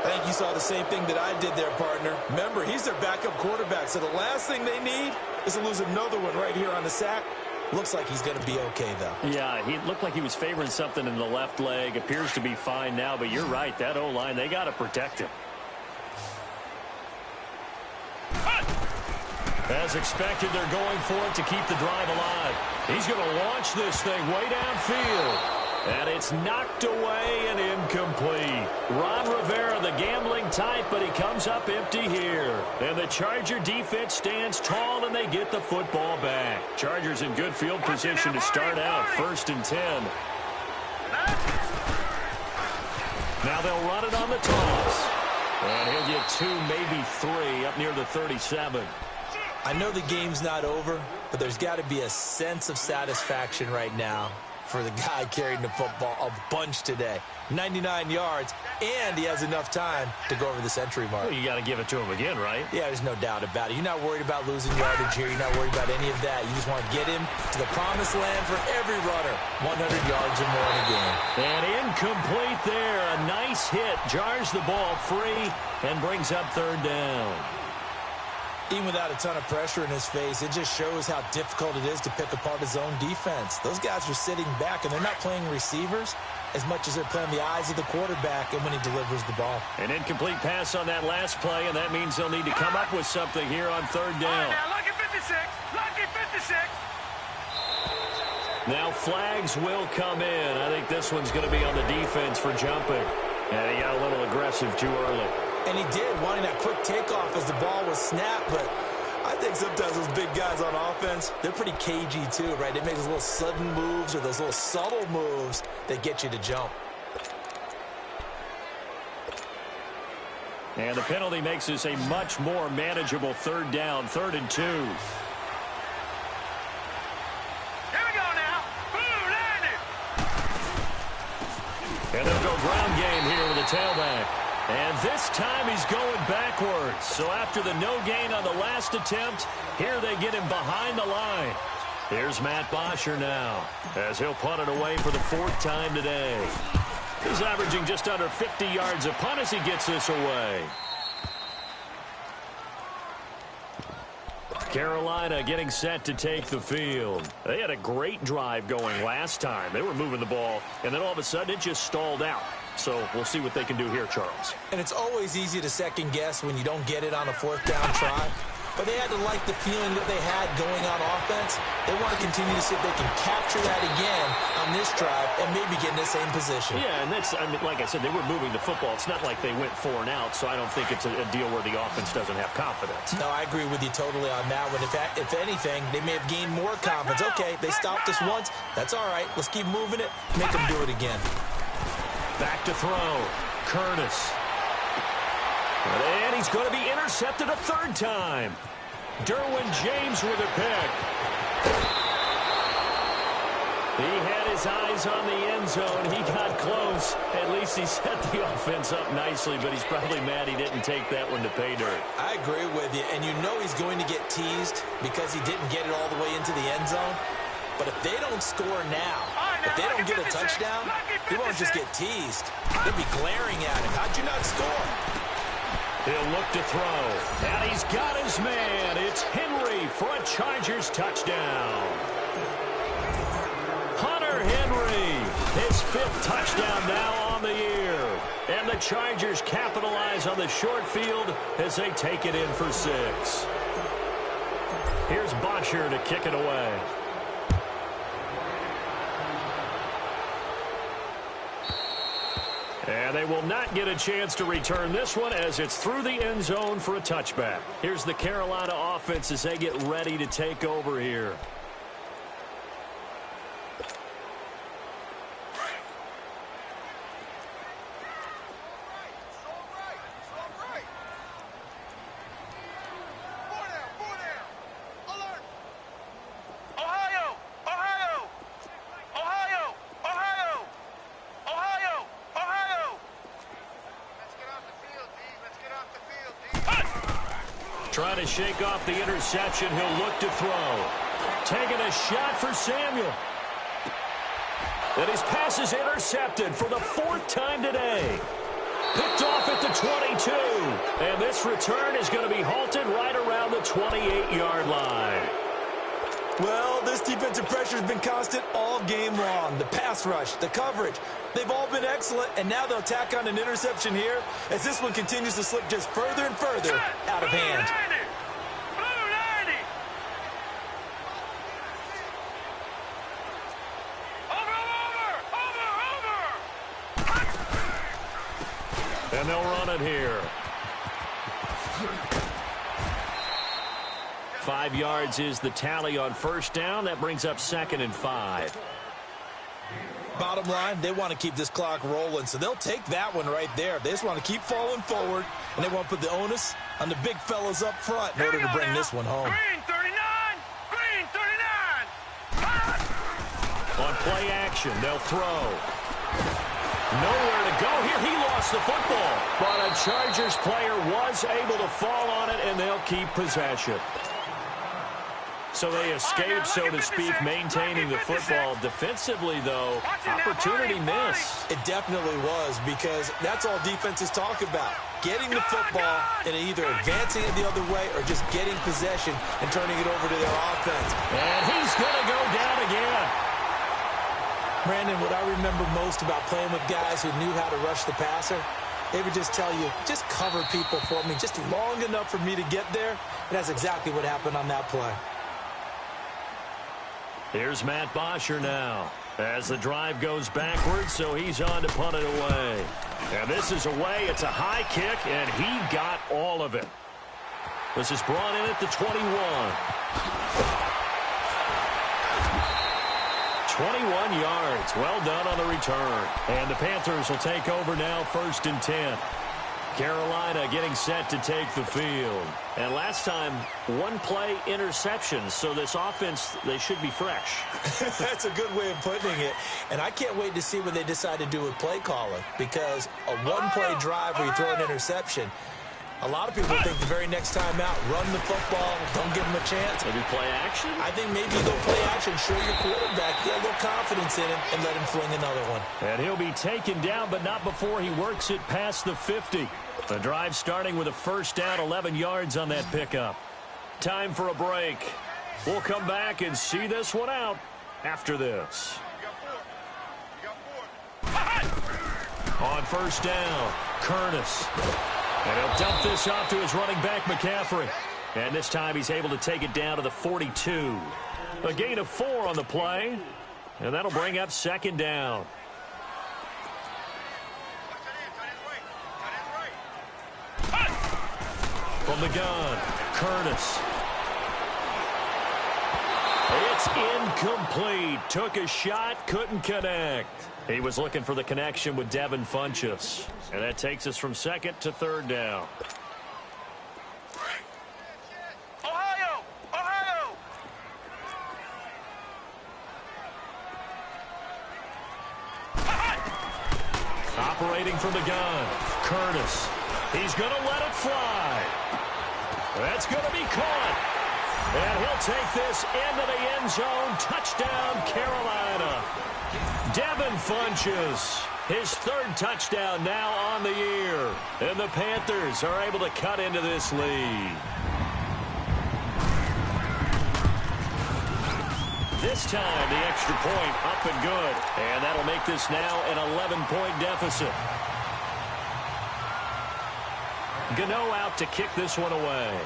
I think you saw the same thing that I did there, partner. Remember, he's their backup quarterback, so the last thing they need is to lose another one right here on the sack. Looks like he's going to be okay, though. Yeah, he looked like he was favoring something in the left leg. Appears to be fine now, but you're right. That O-line, they got to protect him. As expected, they're going for it to keep the drive alive. He's going to launch this thing way downfield. And it's knocked away and incomplete. Ron Rivera, the gambling type, but he comes up empty here. And the Charger defense stands tall, and they get the football back. Chargers in good field position to start out, 1st and 10. Now they'll run it on the toss. And he'll get 2, maybe 3 up near the 37. I know the game's not over, but there's got to be a sense of satisfaction right now for the guy carrying the football a bunch today. 99 yards, and he has enough time to go over the century mark. Well, you got to give it to him again, right? Yeah, there's no doubt about it. You're not worried about losing yardage here. You're not worried about any of that. You just want to get him to the promised land for every runner. 100 yards or more in a game. And incomplete there. A nice hit. Jars the ball free and brings up 3rd down. Even without a ton of pressure in his face, it just shows how difficult it is to pick apart his own defense. Those guys are sitting back, and they're not playing receivers as much as they're playing the eyes of the quarterback and when he delivers the ball. An incomplete pass on that last play, and that means they'll need to come up with something here on 3rd down. Now, lucky 56. Lucky 56. Now flags will come in. I think this one's going to be on the defense for jumping. And he got a little aggressive too early. And he did, wanting that quick takeoff as the ball was snapped. But I think sometimes those big guys on offense, they're pretty cagey too, right? They make those little sudden moves or those little subtle moves that get you to jump. And the penalty makes this a much more manageable 3rd down, 3rd and 2. Here we go now. Blue landed. And they'll go ground game here with a tailback. And this time he's going backwards. So after the no gain on the last attempt, here they get him behind the line. Here's Matt Bosher now as he'll punt it away for the 4th time today. He's averaging just under 50 yards a punt as he gets this away. Carolina getting set to take the field. They had a great drive going last time. They were moving the ball, and then all of a sudden it just stalled out. So we'll see what they can do here, Charles. And it's always easy to second guess when you don't get it on a 4th down try. But they had to like the feeling that they had going on offense. They want to continue to see if they can capture that again on this drive and maybe get in the same position. Yeah, and that's, I mean, like I said, they were moving the football. It's not like they went 4 and out, so I don't think it's a deal where the offense doesn't have confidence. No, I agree with you totally on that one. If anything, they may have gained more confidence. Okay, they stopped us once. That's all right. Let's keep moving it. Make them do it again. Back to throw. Curtis. And he's going to be intercepted a 3rd time. Derwin James with a pick. He had his eyes on the end zone. He got close. At least he set the offense up nicely, but he's probably mad he didn't take that one to pay dirt. I agree with you, and you know he's going to get teased because he didn't get it all the way into the end zone. But if they don't score now, if they don't get a touchdown, he won't just get teased. They'll be glaring at him. How'd you not score? He'll look to throw. And he's got his man. It's Henry for a Chargers touchdown. Hunter Henry, his 5th touchdown now on the year. And the Chargers capitalize on the short field as they take it in for 6. Here's Bosher to kick it away. And they will not get a chance to return this one as it's through the end zone for a touchback. Here's the Carolina offense as they get ready to take over here. Trying to shake off the interception. He'll look to throw. Taking a shot for Samuel. And his pass is intercepted for the 4th time today. Picked off at the 22. And this return is going to be halted right around the 28-yard line. Well, this defensive pressure has been constant all game long. The pass rush, the coverage, they've all been excellent, and now they'll tack on an interception here as this one continues to slip just further and further out of hand. And they'll run it here. 5 yards is the tally on 1st down. That brings up 2nd and 5. Bottom line, they want to keep this clock rolling, so they'll take that one right there. They just want to keep falling forward, and they want to put the onus on the big fellas up front in order to bring this one home. Green 39! Green 39! On play action, they'll throw. Nowhere to go here. He lost the football. But a Chargers player was able to fall on it, and they'll keep possession. So they escape, so to speak, maintaining the football. Defensively, though, opportunity miss. It definitely was, because that's all defenses talk about. Getting the football and either advancing it the other way or just getting possession and turning it over to their offense. And he's going to go down again. Brandon, what I remember most about playing with guys who knew how to rush the passer, they would just tell you, just cover people for me, just long enough for me to get there. And that's exactly what happened on that play. Here's Matt Bosher now as the drive goes backwards, so he's on to punt it away. And this is away. It's a high kick, and he got all of it. This is brought in at the 21. 21 yards. Well done on the return. And the Panthers will take over now, 1st and 10. Carolina getting set to take the field. And last time, one play interception. So this offense, they should be fresh. That's a good way of putting it. And I can't wait to see what they decide to do with play calling. Because a one-play drive where you throw an interception, a lot of people think the very next time out, run the football, don't give them a chance. Maybe play action? I think maybe go play action, show your quarterback, get a little confidence in him, and let him fling another one. And he'll be taken down, but not before he works it past the 50. The drive starting with a 1st down, 11 yards on that pickup. Time for a break. We'll come back and see this one out after this. On 1st down, Curtis. And he'll dump this off to his running back, McCaffrey. And this time he's able to take it down to the 42. A gain of 4 on the play. And that'll bring up 2nd down. From the gun, Curtis. It's incomplete. Took a shot, couldn't connect. He was looking for the connection with Devin Funchess. And that takes us from 2nd to 3rd down. Ohio! Ohio! Operating from the gun, Curtis. He's going to let it fly. That's going to be caught. And he'll take this into the end zone. Touchdown, Carolina. Devin Funchess, his 3rd touchdown now on the year. And the Panthers are able to cut into this lead. This time, the extra point up and good. And that'll make this now an 11-point deficit. Gano out to kick this one away.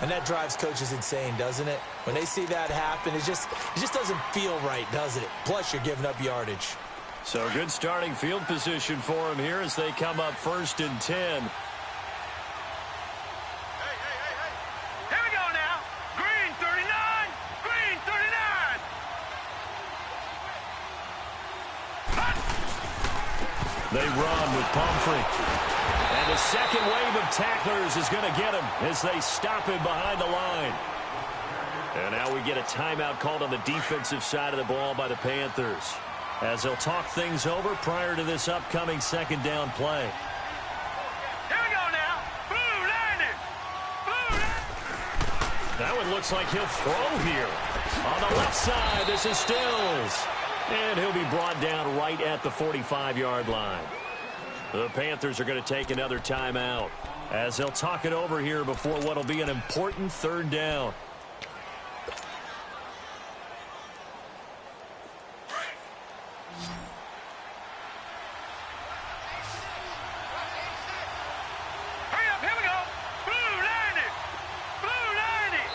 And that drives coaches insane, doesn't it? When they see that happen, it just doesn't feel right, does it? Plus, you're giving up yardage. So good starting field position for him here as they come up 1st and 10. Here we go now. Green 39! Green 39! They run with Pumphrey. And the second wave of tacklers is going to get him as they stop him behind the line. And now we get a timeout called on the defensive side of the ball by the Panthers, as they'll talk things over prior to this upcoming 2nd down play. Here we go now. Blue landing. Blue landing. That one looks like he'll throw here. On the left side, this is Stills. And he'll be brought down right at the 45-yard line. The Panthers are going to take another timeout as they'll talk it over here before what will be an important 3rd down. Hurry up, here we go. Blue landing. Blue landing.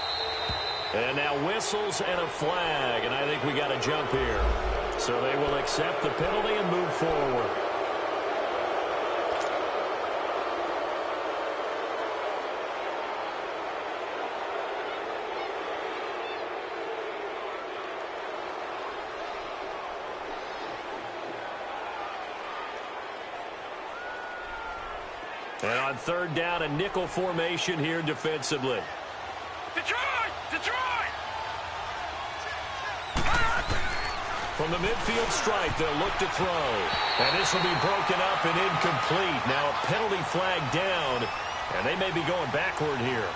And now whistles and a flag, and I think we got a jump here. So they will accept the penalty and move forward. And on third down, a nickel formation here defensively. Detroit! Detroit! From the midfield stripe, they'll look to throw. And this will be broken up and incomplete. Now a penalty flag down, and they may be going backward here.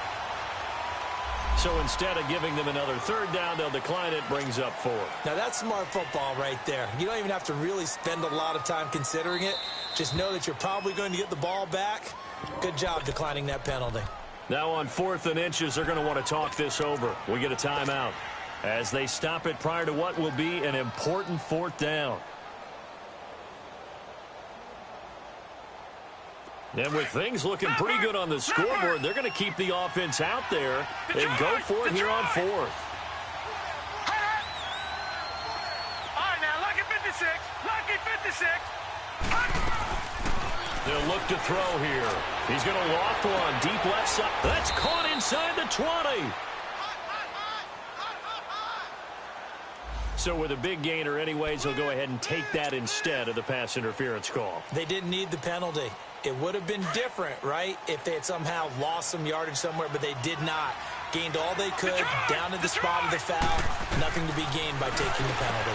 So instead of giving them another third down, they'll decline it, brings up 4. Now that's smart football right there. You don't even have to really spend a lot of time considering it. Just know that you're probably going to get the ball back. Good job declining that penalty. Now on 4th and inches, they're going to want to talk this over. We get a timeout as they stop it prior to what will be an important 4th down. And with things looking pretty good on the scoreboard, they're going to keep the offense out there and go for it here on 4th. All right, now, lucky 56. Lucky 56. They'll look to throw here. He's going to loft one deep left side. That's caught inside the 20. So with a big gainer anyways, they'll go ahead and take that instead of the pass interference call. They didn't need the penalty. It would have been different, right, if they had somehow lost some yardage somewhere, but they did not. Gained all they could, down to the spot of the foul. Nothing to be gained by taking the penalty.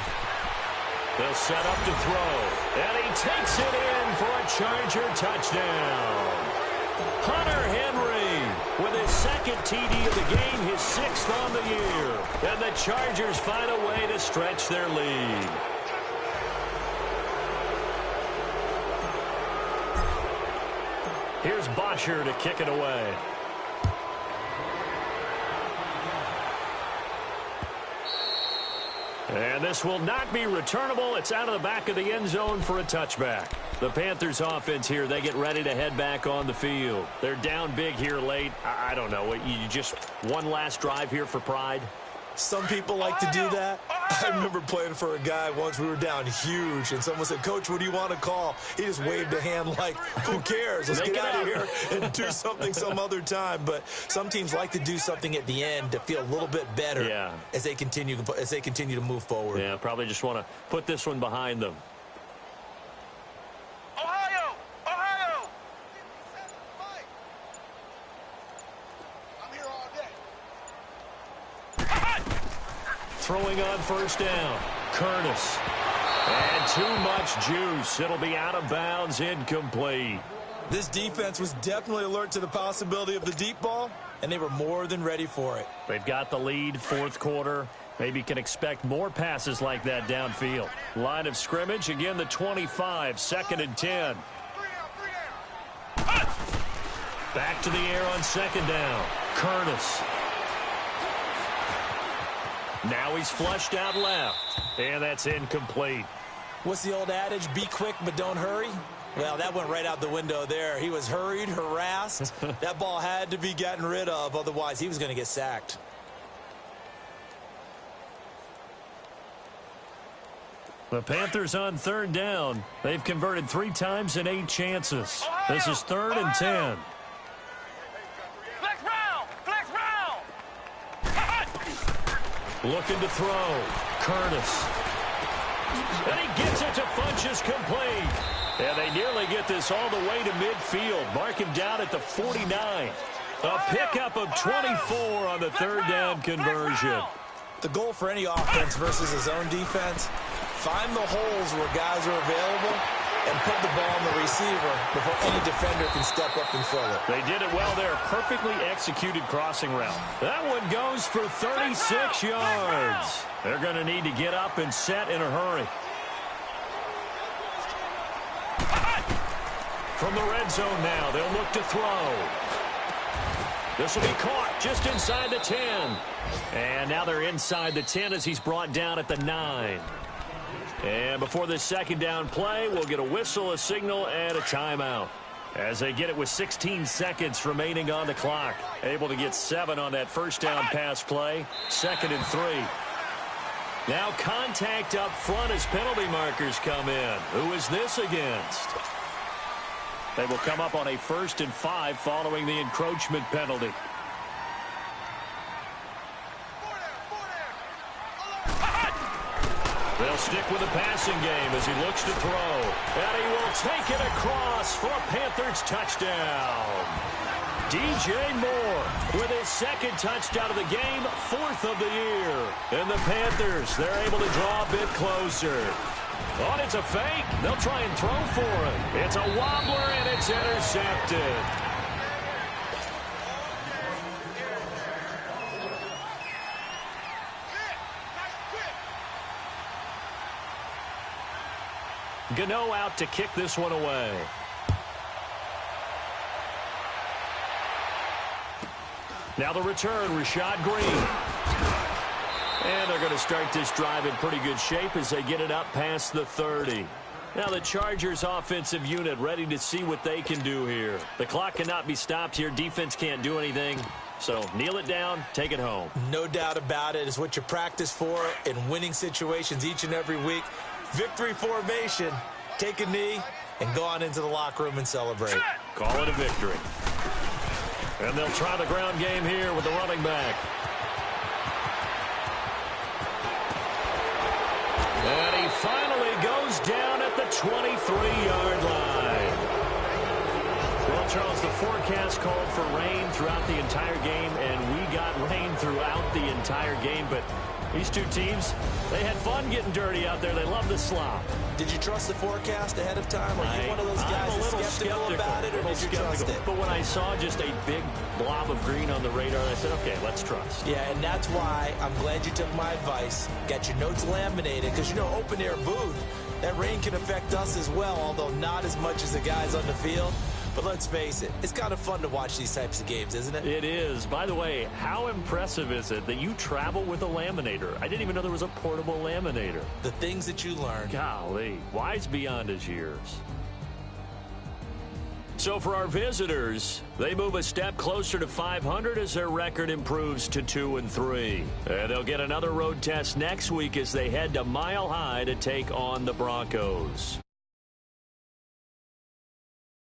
They'll set up to throw, and he takes it in for a Charger touchdown. Hunter Henry with his second TD of the game, his 6th on the year. And the Chargers find a way to stretch their lead. Here's Bosher to kick it away. And this will not be returnable. It's out of the back of the end zone for a touchback. The Panthers offense here, they get ready to head back on the field. They're down big here late. I don't know. You just one last drive here for pride? Some people like to do that. I remember playing for a guy once. We were down huge, and someone said, "Coach, what do you want to call?" He just waved a hand like, who cares? Let's get out of here and do something some other time. But some teams like to do something at the end to feel a little bit better as they continue to move forward. Yeah, probably just want to put this one behind them. Ohio! Ohio! I'm here all day. Throwing on first down, Curtis. And too much juice. It'll be out of bounds, incomplete. This defense was definitely alert to the possibility of the deep ball, and they were more than ready for it. They've got the lead, 4th quarter. Maybe can expect more passes like that downfield. Line of scrimmage, again the 25, 2nd and 10. Back to the air on 2nd down, Curtis. Now he's flushed out left, and that's incomplete. What's the old adage? Be quick, but don't hurry. Well, that went right out the window there. He was hurried, harassed. That ball had to be gotten rid of, otherwise he was going to get sacked. The Panthers on 3rd down. They've converted 3 times in 8 chances. This is 3rd and 10. Flex round! Flex round! Looking to throw. Curtis. And he gets it to Funchess complete. And they nearly get this all the way to midfield. Mark him down at the 49. A pickup of 24 on the 3rd down conversion. The goal for any offense versus his own defense, find the holes where guys are available and put the ball on the receiver before any defender can step up and fill it. They did it well there. Perfectly executed crossing route. That one goes for 36 yards. They're going to need to get up and set in a hurry. From the red zone now, they'll look to throw. This will be caught just inside the 10. And now they're inside the 10 as he's brought down at the 9. And before this 2nd down play, we'll get a whistle, a signal, and a timeout. As they get it with 16 seconds remaining on the clock. Able to get 7 on that 1st down pass play. 2nd and 3. Now contact up front as penalty markers come in. Who is this against? They will come up on a 1st and 5 following the encroachment penalty. They'll stick with the passing game as he looks to throw. And he will take it across for a Panthers touchdown. DJ Moore with his second touchdown of the game, 4th of the year. And the Panthers, they're able to draw a bit closer. Oh, and it's a fake. They'll try and throw for it. It's a wobbler, and it's intercepted. Gano out to kick this one away. Now the return, Rashad Green. And they're going to start this drive in pretty good shape as they get it up past the 30. Now the Chargers offensive unit ready to see what they can do here. The clock cannot be stopped here. Defense can't do anything. So kneel it down, take it home. No doubt about it. It's what you practice for in winning situations each and every week. Victory formation. Take a knee and go on into the locker room and celebrate. Call it a victory. And they'll try the ground game here with the running back. And he finally goes down at the 23-yard line. Well, Charles, the forecast called for rain throughout the entire game, and we got rain throughout the entire game. But these two teams, they had fun getting dirty out there. They love the slop. Did you trust the forecast ahead of time? Are you one of those guys that's skeptical about it, or did you trust it? But when I saw just a big blob of green on the radar, I said, okay, let's trust. Yeah, and that's why I'm glad you took my advice. Got your notes laminated, because, you know, open-air booth, that rain can affect us as well, although not as much as the guys on the field. But let's face it, it's kind of fun to watch these types of games, isn't it? It is. By the way, how impressive is it that you travel with a laminator? I didn't even know there was a portable laminator. The things that you learn. Golly, wise beyond his years. So for our visitors, they move a step closer to 500 as their record improves to 2-3. And they'll get another road test next week as they head to Mile High to take on the Broncos.